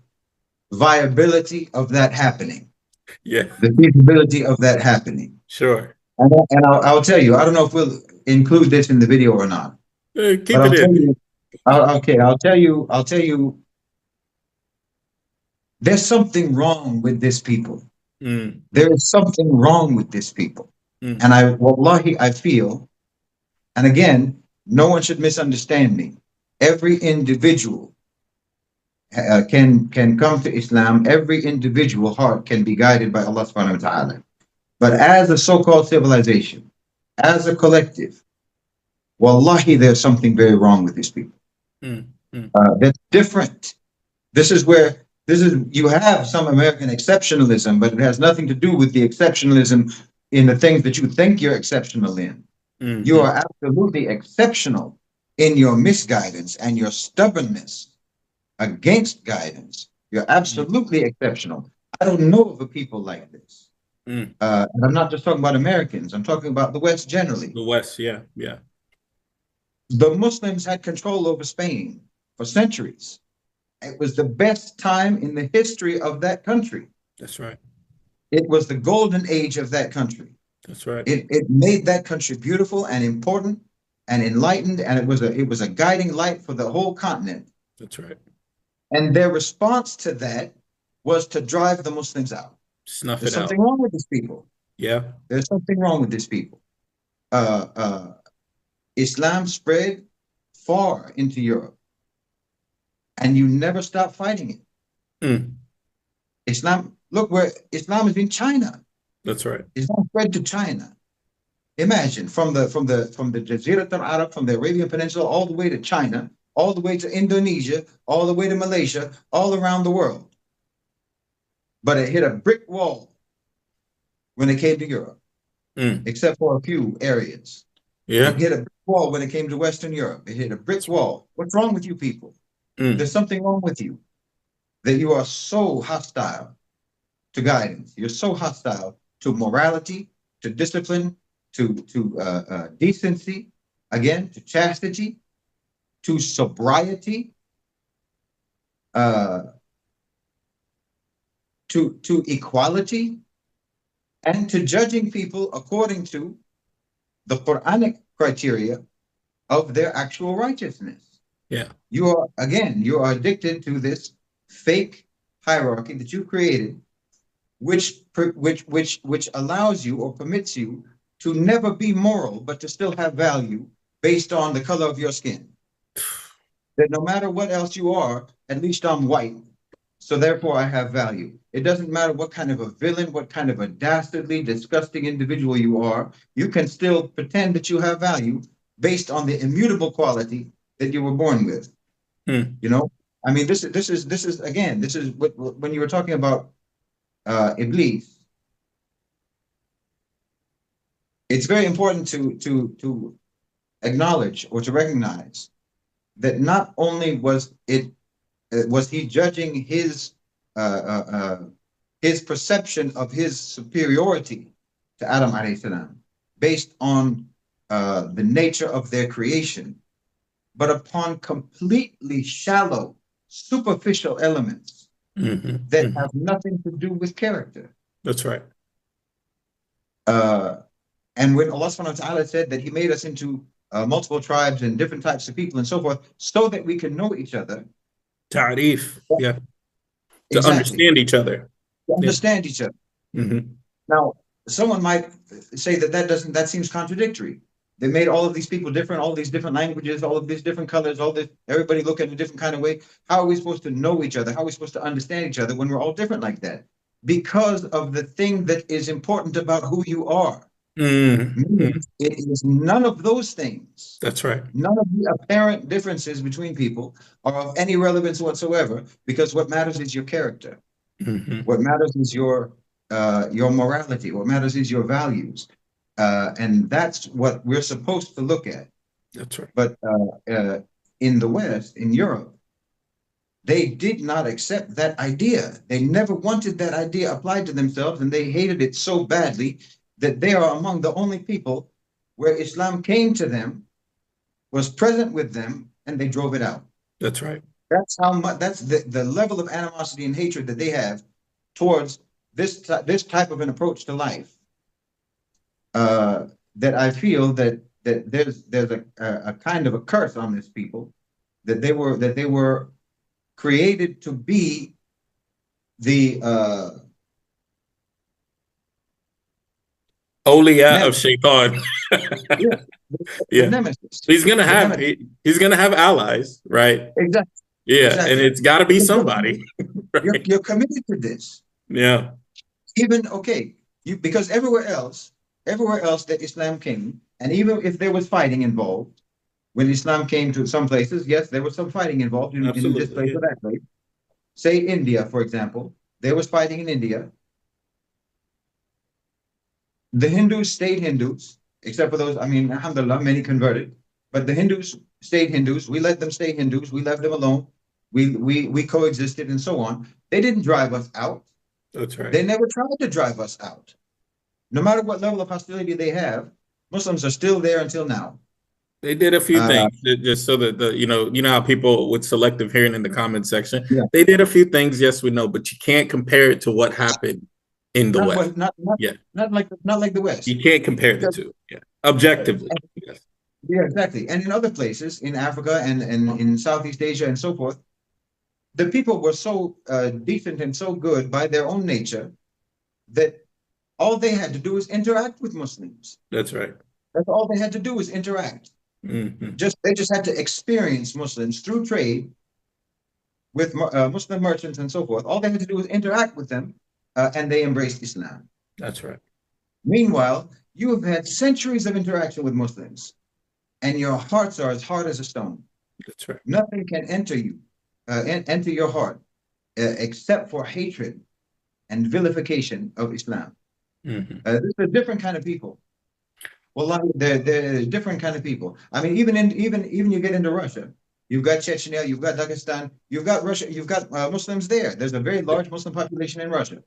viability of that happening, Yeah, the feasibility of that happening. sure. And I'll tell you, I don't know if we'll include this in the video or not, but Keep it in. I'll tell you, there's something wrong with this people. Mm, There mm, is something wrong with this people. mm, And wallahi, I feel, and again, no one should misunderstand me. Every individual can come to Islam. Every individual heart can be guided by Allah subhanahu wa ta'ala. But as a so-called civilization, as a collective, wallahi, there's something very wrong with these people. mm, mm. That's different. You have some American exceptionalism, but it has nothing to do with the exceptionalism in the things that you think you're exceptional in. You Mhm. are absolutely exceptional in your misguidance and your stubbornness against guidance. You're Mm, absolutely exceptional. I don't know of a people like this. mm. And I'm not just talking about Americans, I'm talking about the West generally. The West, yeah, yeah. The Muslims had control over Spain for centuries. It was the best time in the history of that country. That's right. It was the golden age of that country. That's right. It made that country beautiful and important and enlightened, and it was a guiding light for the whole continent. That's right. And their response to that was to drive the Muslims out. Snuff There's it something out. wrong with these people. Yeah. There's something wrong with these people. Uh, uh, Islam spread far into Europe, and you never stop fighting it. Mm. Islam, look where Islam is in China. That's right. Islam spread to China. Imagine from the Jazirat al-Arab, from the Arabian Peninsula, all the way to China, all the way to Indonesia, all the way to Malaysia, all around the world. But it hit a brick wall when it came to Europe, Mm. except for a few areas. It Yeah. hit a brick wall when it came to Western Europe. It hit a brick wall. What's wrong with you people? Mm. There's something wrong with you that you are so hostile to guidance. You're so hostile to morality, to discipline, to decency, again, to chastity, to sobriety, uh, to equality, and to judging people according to the criteria of their actual righteousness. Yeah. You are addicted to this fake hierarchy that you created, which allows you or permits you to never be moral, but to still have value based on the color of your skin. That no matter what else you are, at least I'm white, so therefore I have value. It doesn't matter what kind of a villain, what kind of a dastardly, disgusting individual you are, you can still pretend that you have value based on the immutable quality that you were born with. Mm. You know, I mean, this is what when you were talking about Iblis. It's very important to acknowledge or to recognize that not only was he judging his perception of his superiority to Adam alayhi salam based on the nature of their creation, but upon completely shallow, superficial elements that Mm-hmm. have nothing to do with character. That's right. Uh, and when Allah subhanahu wa ta'ala said that He made us into multiple tribes and different types of people and so forth, so that we can know each other. Ta'rif. Yeah. To Exactly. understand each other. To Yeah. understand each other. Mm-hmm. Now, someone might say that seems contradictory. They made all of these people different, all these different languages, all of these different colors, all this, everybody look at a different kind of way. How are we supposed to know each other? How are we supposed to understand each other when we're all different like that? Because of the thing that is important about who you are. Mm-hmm. Means it is none of those things. That's right. None of the apparent differences between people are of any relevance whatsoever, because what matters is your character. Mm-hmm. What matters is your morality. What matters is your values, and that's what we're supposed to look at. That's right. But in the West, in Europe, they did not accept that idea. They never wanted that idea applied to themselves, and they hated it so badly that they are among the only people where Islam came to them, was present with them, and they drove it out. That's right. That's how much. That's the level of animosity and hatred that they have towards this type of an approach to life. That I feel that there's a kind of a curse on this people, that they were created to be the Awliya of nemesis. Shaitan. Yeah, the Yeah. nemesis. He's gonna The have nemesis. he's gonna have allies, right? Exactly. Yeah, and Exactly. it's got to be somebody, right? You're committed to this. Yeah, Even okay, because everywhere else that Islam came, and even if there was fighting involved, when Islam came to some places, yes, there was some fighting involved in this absolutely. place Yeah, or that place. Say India, for example, there was fighting in India. The Hindus stayed Hindus, except for those, I mean, alhamdulillah, many converted. But the Hindus stayed Hindus. We let them stay Hindus. We left them alone. We coexisted and so on. They didn't drive us out. that's right. They never tried to drive us out. No matter what level of hostility they have, Muslims are still there until now. They did a few Uh, things just so that you know how people with selective hearing in the comment section. yeah, They did a few things, yes, we know, but you can't compare it to what happened in the not West. what, not not Yeah, not like the West. you can't compare the Because, two. Yeah, objectively. Yes, yeah, exactly. And in other places, in Africa and in Southeast Asia and so forth, the people were so decent and so good by their own nature that all they had to do was interact with Muslims. that's right. That's all they had to do was interact. Mm-hmm. They just had to experience Muslims through trade with Muslim merchants and so forth. All they had to do was interact with them, and they embraced Islam. That's right. Meanwhile, you have had centuries of interaction with Muslims, and your hearts are as hard as a stone. That's right. Nothing can enter you, enter your heart, except for hatred and vilification of Islam. Mm-hmm. This is a different kind of people. Well, they're different kind of people. I mean, even you get into Russia, you've got Chechnya, you've got Dagestan, you've got Russia, you've got Muslims there. There's a very large Muslim population in Russia.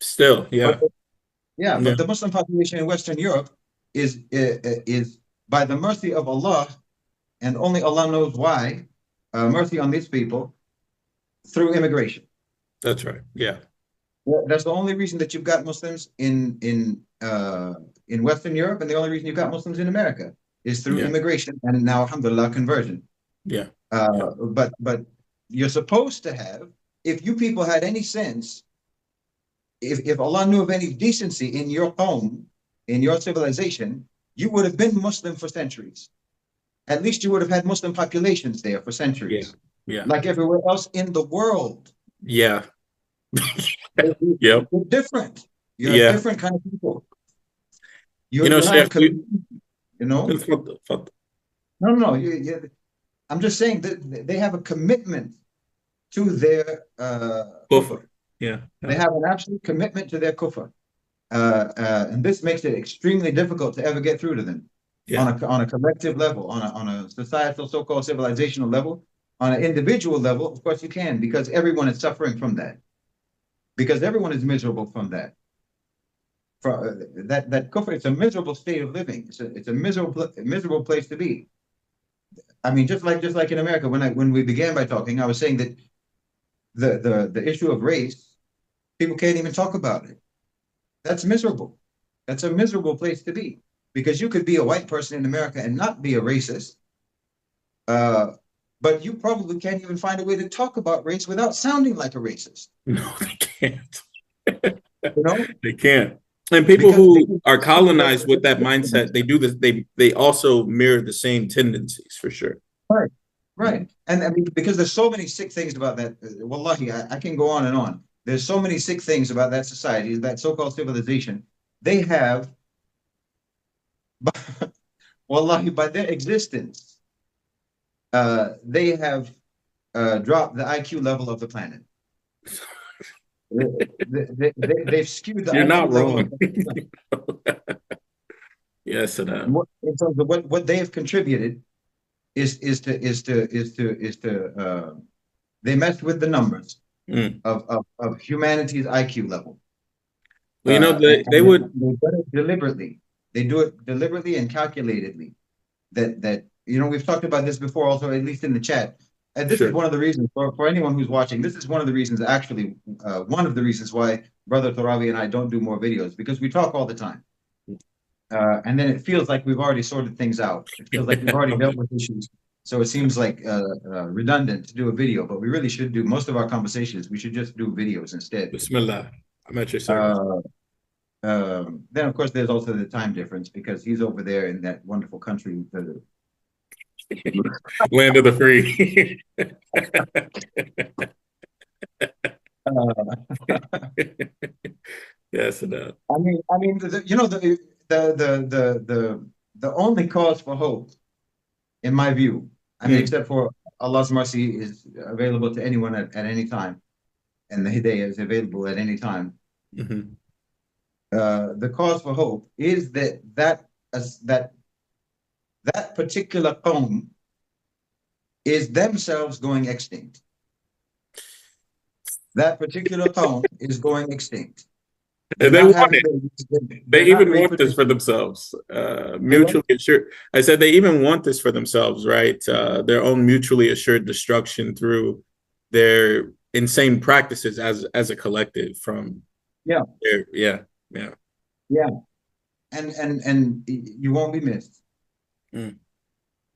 Still, But yeah, yeah, yeah, but the Muslim population in Western Europe is by the mercy of Allah, and only Allah knows why, mercy on these people through immigration. that's right. Yeah, That's the only reason that you've got Muslims in Western Europe, and the only reason you've got Muslims in America is through Yeah. immigration and now, alhamdulillah, conversion. Yeah. Yeah. But you're supposed to have, if you people had any sense, if Allah knew of any decency in your home, in your civilization, you would have been Muslim for centuries. At least you would have had Muslim populations there for Yeah. centuries, Yeah. like everywhere else in the world. Yeah. Yep. You're different. You're a Yeah. different kind of people. You know, You have a Chef, community, you know? اتفضل. No. I'm just saying that they have a commitment to their kufr. Kufr. Yeah. They have an absolute commitment to their kufr. And this makes it extremely difficult to ever get through to them Yeah. on a collective level, on a societal, so-called civilizational level. On an individual level, of course you can, because everyone is suffering from that. Because everyone is miserable from that. That kufr, it's a miserable state of living. It's a miserable place to be. I mean, just like in America, when we began by talking, I was saying that the issue of race, people can't even talk about it. That's miserable. That's a miserable place to be, because you could be a white person in America and not be a racist, but you probably can't even find a way to talk about race without sounding like a racist. No, they can't. You know, They can't. And people because who are colonized with that mindset, they do this. They also mirror the same tendencies for sure. right. And I mean, because there's so many sick things about that. Wallahi, I can go on and on. There's so many sick things about that society, that so-called civilization. They have, wallahi, by their existence, they have dropped the IQ level of the planet. They've skewed the You're IQ not level wrong. of the planet. Yes, and In terms of what they have contributed is to they messed with the numbers mm. of humanity's IQ level. Well, you know, they And would. they do it deliberately. They do it deliberately and calculatedly. That you know, we've talked about this before, also at least in the chat. And this is Sure. one of the reasons for anyone who's watching. This is one of the reasons, actually, one of the reasons why Brother Tarabi and I don't do more videos, because we talk all the time. And then it feels like we've already sorted things out. It feels like we've already dealt with issues. So it seems like redundant to do a video, but we really should do most of our conversations. We should just do videos instead. Bismillah. I'm at your service. Then, of course, there's also the time difference, because he's over there in that wonderful country. Land of the free. Yes, and I mean, you know, the only cause for hope, in my view, I mean, except for Allah's mercy is available to anyone at any time, and the Hidayah is available at any time. mm-hmm. The cause for hope is that particular qawm is themselves going extinct. That particular qawm is going extinct. And they want it. They even want this for themselves. Mutually assured. I said they even want this for themselves, right? Their own mutually assured destruction through their insane practices as a collective. From yeah. And you won't be missed.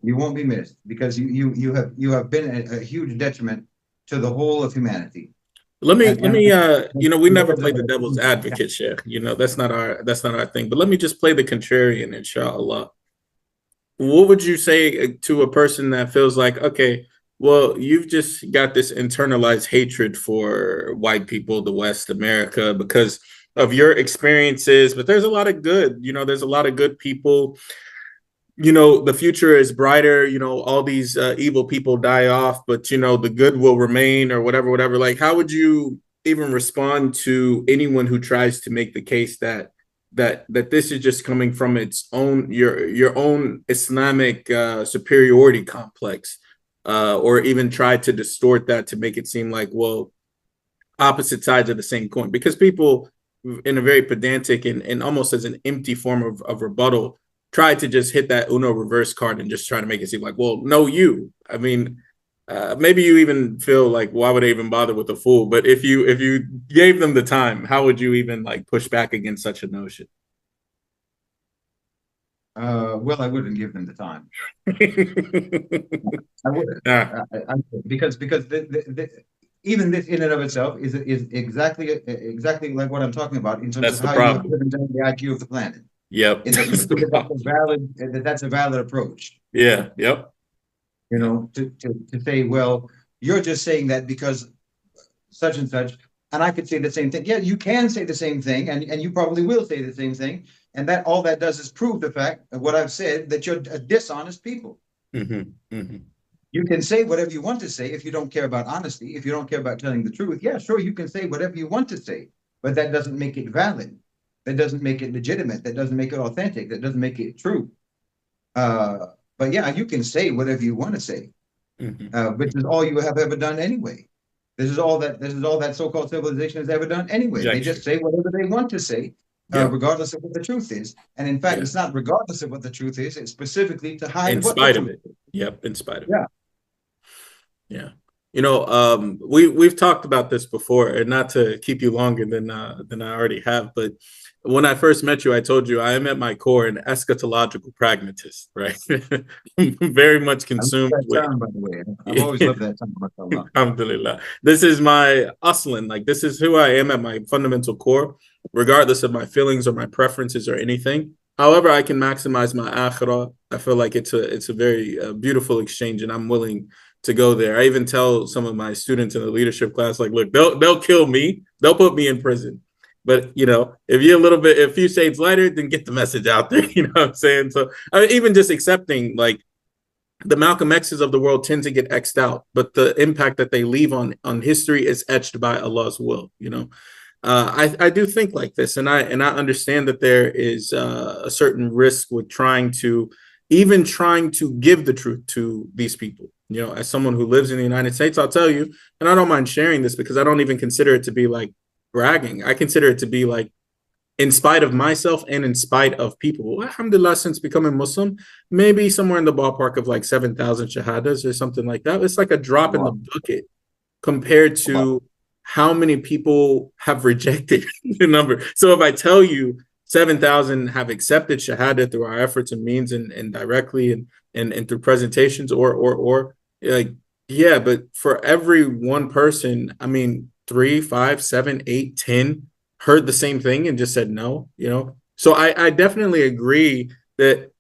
You won't be missed, because you have been a huge detriment to the whole of humanity. Let me you know, we never play the devil's advocate, Sheikh. You know, that's not our thing. But let me just play the contrarian, inshallah. What would you say to a person that feels like, okay, well, you've just got this internalized hatred for white people, the West, America, because of your experiences, but there's a lot of good, you know, there's a lot of good people. You know, the future is brighter, you know, all these evil people die off, but, you know, the good will remain, or whatever. Like, how would you even respond to anyone who tries to make the case that this is just coming from its own, your own Islamic superiority complex, or even try to distort that to make it seem like, well, opposite sides of the same coin? Because people, in a very pedantic and almost as an empty form of rebuttal, try to just hit that Uno reverse card and just try to make it seem like, well, no, you. I mean, maybe you even feel like, why would they even bother with a fool? But if you gave them the time, how would you even like push back against such a notion? Well, I wouldn't give them the time. I wouldn't. Ah, Because even this in and of itself is exactly like what I'm talking about in terms of that's the how you have problem. driven down the IQ of the planet. Yep, Is that you that's see the problem. that's a valid approach. Yeah, yep, You yep. know, to say, well, you're just saying that because such and such, and I could say the same thing. Yeah, you can say the same thing, and you probably will say the same thing, and that all that does is prove the fact of what I've said, that you're a dishonest people. Hmm. Hmm. You can say whatever you want to say if you don't care about honesty, if you don't care about telling the truth. Yeah, sure, you can say whatever you want to say, but that doesn't make it valid. That doesn't make it legitimate. That doesn't make it authentic. That doesn't make it true. Uh, but yeah, you can say whatever you want to say, Hmm. which is all you have ever done anyway. This is all that so-called civilization has ever done anyway. They just Conjecture. say whatever they want to say, Yep. regardless of what the truth is. And in fact, Yeah. it's not regardless of what the truth is. It's specifically to In hide what the spite of truth it. is. Yep. In spite of it. Yeah. Yeah. We've talked about this before, and not to keep you longer than I already have, but when I first met you, I told you I am at my core an eschatological pragmatist, right? Very much I love consumed that with term, by the way. I've always loved that term. MashaAllah. Alhamdulillah. This is my aslan. Like, this is who I am at my fundamental core, regardless of my feelings or my preferences or anything. However, I can maximize my akhirah. I feel like it's a very beautiful exchange, and I'm willing to go there. I even tell some of my students in the leadership class, like, look, they'll kill me, they'll put me in prison, but if you're a few shades lighter, then get the message out there. You know what I'm saying? So I mean, even just accepting, like, the Malcolm X's of the world tend to get X'd out, but the impact that they leave on history is etched by Allah's will. I do think like this, and I understand that there is a certain risk with trying to give the truth to these people. As someone who lives in the United States, I'll tell you, and I don't mind sharing this because I don't even consider it to be like bragging. I consider it to be like, in spite of myself and in spite of people. Well, alhamdulillah, since becoming Muslim, maybe somewhere in the ballpark of like 7,000 shahadas or something like that. It's like a drop in the Allah. bucket compared Allah. to how many people have rejected the number. So if I tell you 7,000 have accepted shahada through our efforts and means, and directly and through presentations, or like, yeah, but for every one person, I mean, 3, 5, 7, 8, 10 heard the same thing and just said no. So I definitely agree that,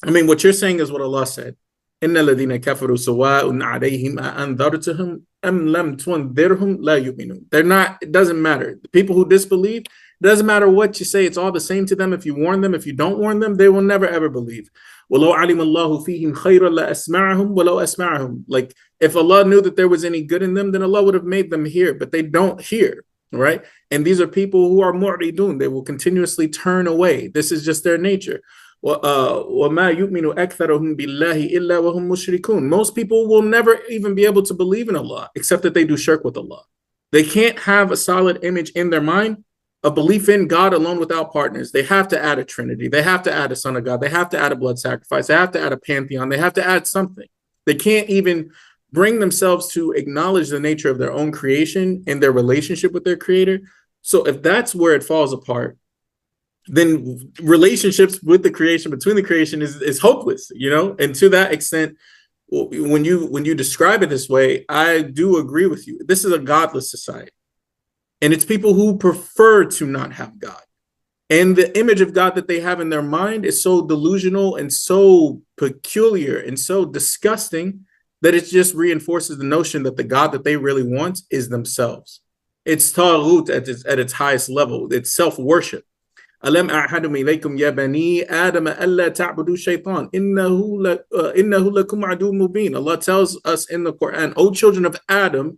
I mean, what you're saying is what Allah said. إن الذين كفروا سواء عليهم أنذرتهم أم لم تنذرهم لا يؤمنون. They're not, it doesn't matter. The people who disbelieve, it doesn't matter what you say, it's all the same to them. If you warn them, if you don't warn them, they will never ever believe. ولو علم الله فيهم خيرا لأسمعهم ولو أسمعهم. Like, if Allah knew that there was any good in them, then Allah would have made them hear, but they don't hear, right? And these are people who are mu'ridun. They will continuously turn away. This is just their nature. وَمَا يُؤْمِنُ أَكْثَرُهُمْ بِاللَّهِ إِلَّا وَهُمْ مُشْرِكُونَ. Most people will never even be able to believe in Allah except that they do shirk with Allah. They can't have a solid image in their mind of belief in God alone without partners. They have to add a Trinity. They have to add a Son of God. They have to add a blood sacrifice. They have to add a pantheon. They have to add something. They can't even bring themselves to acknowledge the nature of their own creation and their relationship with their creator. So if that's where it falls apart, then relationships with the creation, between the creation, is hopeless. And to that extent, when you describe it this way, I do agree with you. This is a godless society, and it's people who prefer to not have God, and the image of God that they have in their mind is so delusional and so peculiar and so disgusting that it just reinforces the notion that the God that they really want is themselves. It's taghut at its highest level. It's self-worship. ألم أعهد إليكم يا بني آدم ألا تعبدوا الشيطان إنه لكم عدو مبين. Allah tells us in the Quran, O children of Adam,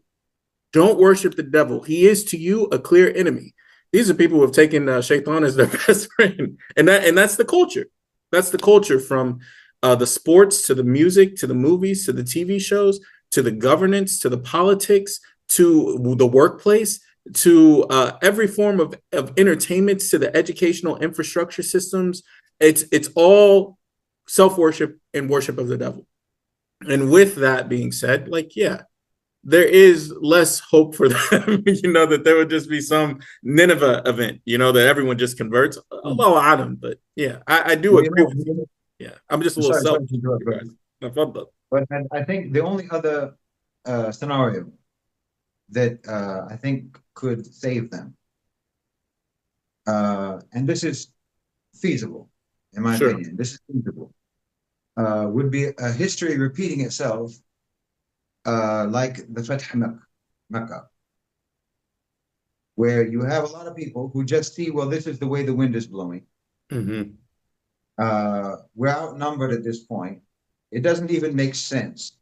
don't worship the devil. He is to you a clear enemy. These are people who have taken shaitan as their best friend. And that's the culture. That's the culture, from the sports to the music to the movies to the TV shows to the governance to the politics to the workplace to every form of entertainment to the educational infrastructure systems. It's all self-worship and worship of the devil. And with that being said, like, yeah, there is less hope for them, that there would just be some Nineveh event, that everyone just converts. Hmm. Allahu Adam. But yeah, I do Well, agree with you. Yeah. I'm just a little Sorry selfish to interrupt, with you guys. No, تفضل. but I think the only other scenario that I think could save them, and this is feasible, in my Sure. opinion, this is feasible, would be a history repeating itself like the Mecca, where you have a lot of people who just see, well, this is the way the wind is blowing. Mm-hmm. We're outnumbered at this point. It doesn't even make sense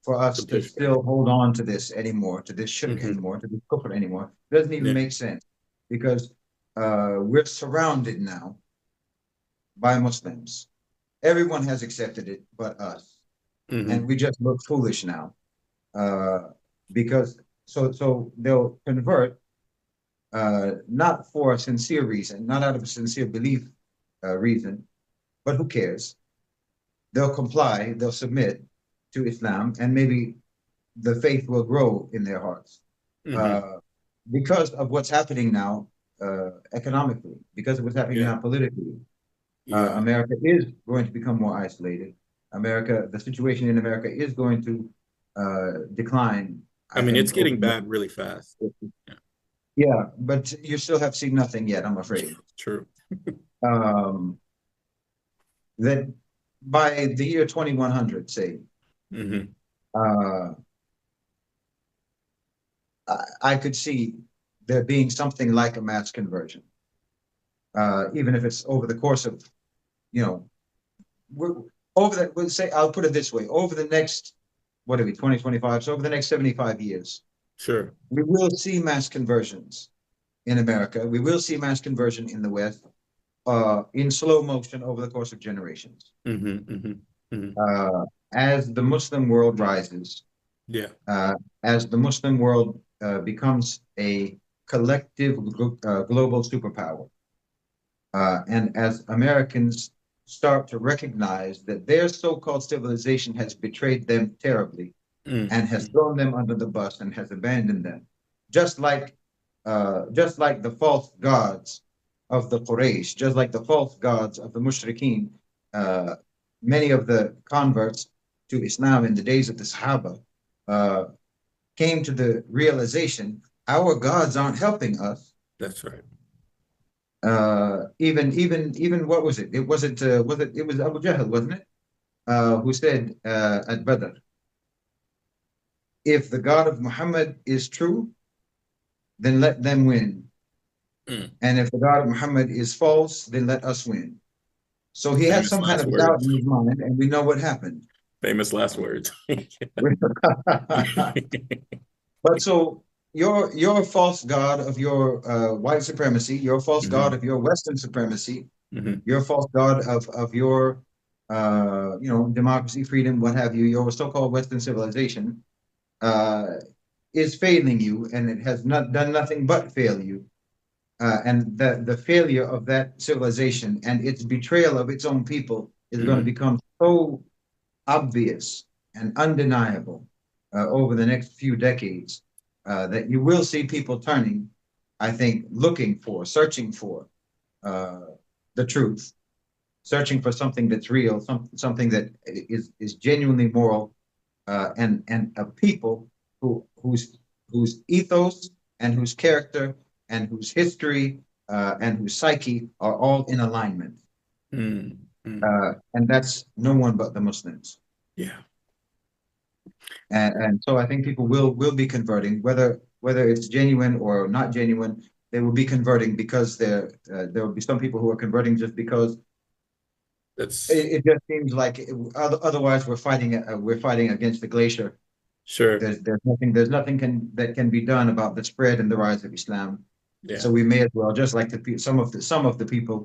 for us to Petition. still hold on to this anymore, to this shirk Mm-hmm. anymore, to this kufr anymore. It doesn't even Yeah. make sense because we're surrounded now by Muslims. Everyone has accepted it but us. And Mm-hmm. we just look foolish now. Uh, because so they'll convert not for a sincere reason, not out of a sincere belief reason, but who cares? They'll comply, they'll submit to Islam, and maybe the faith will grow in their hearts. Mm-hmm. Uh, because of what's happening now economically, because of what's happening Yeah. now politically, Yeah. America is going to become more isolated. The situation in America is going to decline, I I mean, it's think, over getting the bad really fast. next. Yeah. Yeah, but you still have seen nothing yet, I'm afraid. True. Um, that by the year 2100, say, Mm-hmm. uh, I could see there being something like a mass conversion, even if it's over the course of, you know, we're, over that, we'll say, I'll put it this way, over the next, what are we, 2025? So over the next 75 years, Sure. we will see mass conversions in America. We will see mass conversion in the West in slow motion over the course of generations. Mm-hmm. Mm-hmm. Mm-hmm. As the Muslim world rises, Yeah. uh, as the Muslim world becomes a collective global superpower, and as Americans start to recognize that their so-called civilization has betrayed them terribly and has Mm-hmm. thrown them under the bus and has abandoned them, just like just like the false gods of the Quraysh, just like the false gods of the Mushrikeen, uh, many of the converts to Islam in the days of the Sahaba uh, came to the realization our gods aren't helping us. That's right. Even what was it? It was Abu Jahl, wasn't it? Who said at Badr, if the God of Muhammad is true, then let them win. Mm. And if the God of Muhammad is false, then let us win. So he had Famous some kind last of doubt words. in his mind, and we know what happened. Famous last words. But so your false god of your white supremacy, your false god Mm-hmm. of your Western supremacy, Mm-hmm. your false god of your democracy, freedom, what have you, your so-called Western civilization uh, is failing you, and it has not done nothing but fail you. And the failure of that civilization and its betrayal of its own people is going to Mm-hmm. become so obvious and undeniable over the next few decades that you will see people turning, I think, looking for, searching for uh, the truth, searching for something that's real, something that is genuinely moral, and a people whose ethos and whose character and whose history and whose psyche are all in alignment. Mm-hmm. And that's no one but the Muslims. Yeah. And so I think people will be converting, whether it's genuine or not genuine. They will be converting because there will be some people who are converting just because That's it just seems like otherwise we're fighting against the glacier. sure. There's nothing that can be done about the spread and the rise of Islam. Yeah. So we may as well, just like some of the people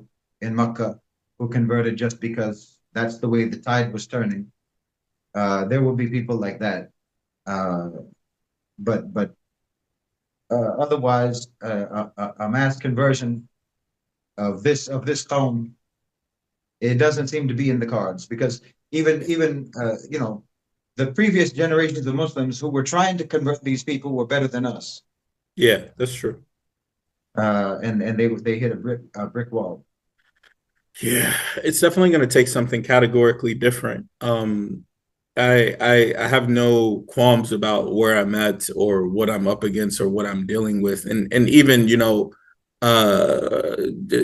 in Mecca who converted just because that's the way the tide was turning. There will be people like that. Uh, but otherwise, a mass conversion of this qawm, it doesn't seem to be in the cards because even the previous generations of Muslims who were trying to convert these people were better than us, Yeah, that's true. and they hit a brick wall. Yeah, it's definitely going to take something categorically different. I have no qualms about where I'm at or what I'm up against or what I'm dealing with, and even uh,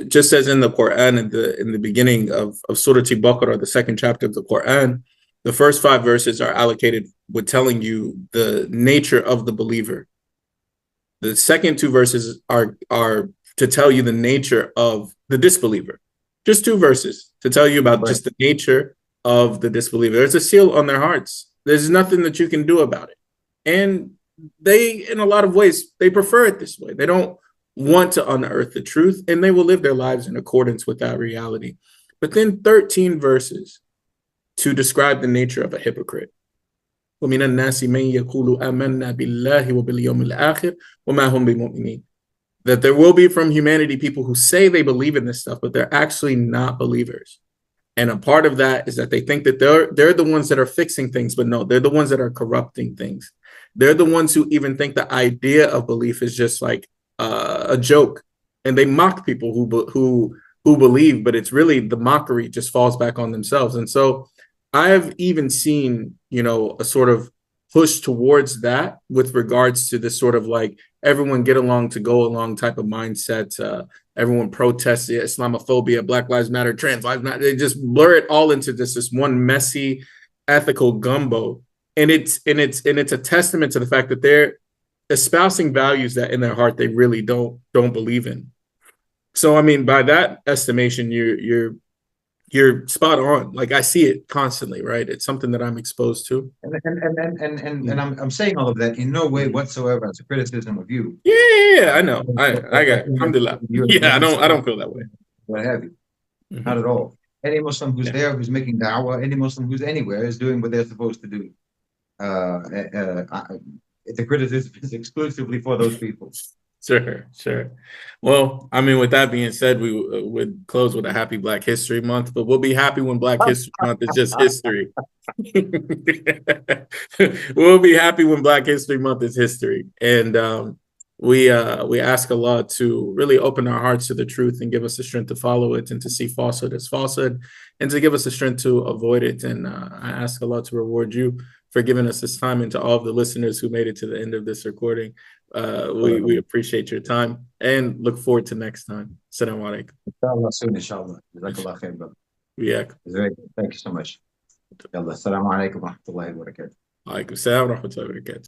just as in the Quran in the beginning of Surah Al-Baqarah, the second chapter of the Quran, the first five verses are allocated with telling you the nature of the believer. The second two verses are to tell you the nature of the disbeliever. Just two verses to tell you about Right. just the nature of the disbeliever. There's a seal on their hearts. There's nothing that you can do about it. And they, in a lot of ways, they prefer it this way. They don't want to unearth the truth, and they will live their lives in accordance with that reality. But then 13 verses to describe the nature of a hypocrite. ومن الناس من يقول آمنا بالله وباليوم الآخر وما هم بمؤمنين. That there will be from humanity people who say they believe in this stuff, but they're actually not believers. And a part of that is that they think that they're the ones that are fixing things, but no, they're the ones that are corrupting things. They're the ones who even think the idea of belief is just like a joke, and they mock people who believe, but it's really the mockery just falls back on themselves. And so I've even seen, a sort of push towards that with regards to this sort of like everyone get along to go along type of mindset. Everyone protests Islamophobia, Black Lives Matter, Trans Lives Matter. They just blur it all into this one messy ethical gumbo, and it's a testament to the fact that they're espousing values that in their heart they really don't believe in. So I mean, by that estimation, you're spot on. Like I see it constantly, right? It's something that I'm exposed to. And I'm saying all of that in no way whatsoever as a criticism of you. Yeah, I know. I got it. Alhamdulillah. You as a Yeah, I Muslim, don't feel that way. what have you. Not Mm-hmm. at all. Any Muslim who's Yeah. there, who's making da'wah, any Muslim who's anywhere is doing what they're supposed to do. Uh, uh, uh, the criticism is exclusively for those people. Sure. Well, I mean, with that being said, we would close with a happy Black History Month, but we'll be happy when Black History Month is just history. We'll be happy when Black History Month is history, and we ask Allah to really open our hearts to the truth and give us the strength to follow it and to see falsehood as falsehood, and to give us the strength to avoid it. And I ask Allah to reward you for giving us this time, and to all of the listeners who made it to the end of this recording. We appreciate your time and look forward to next time. Assalamu alaikum. Inshallah soon, inshallah. Jazakallah khair, brother. Yeah. It's very good. Thank you so much. Yalla, assalamu alaikum wa rahmatullahi wa barakatuh. Alaikum salam wa rahmatullahi wa barakatuh.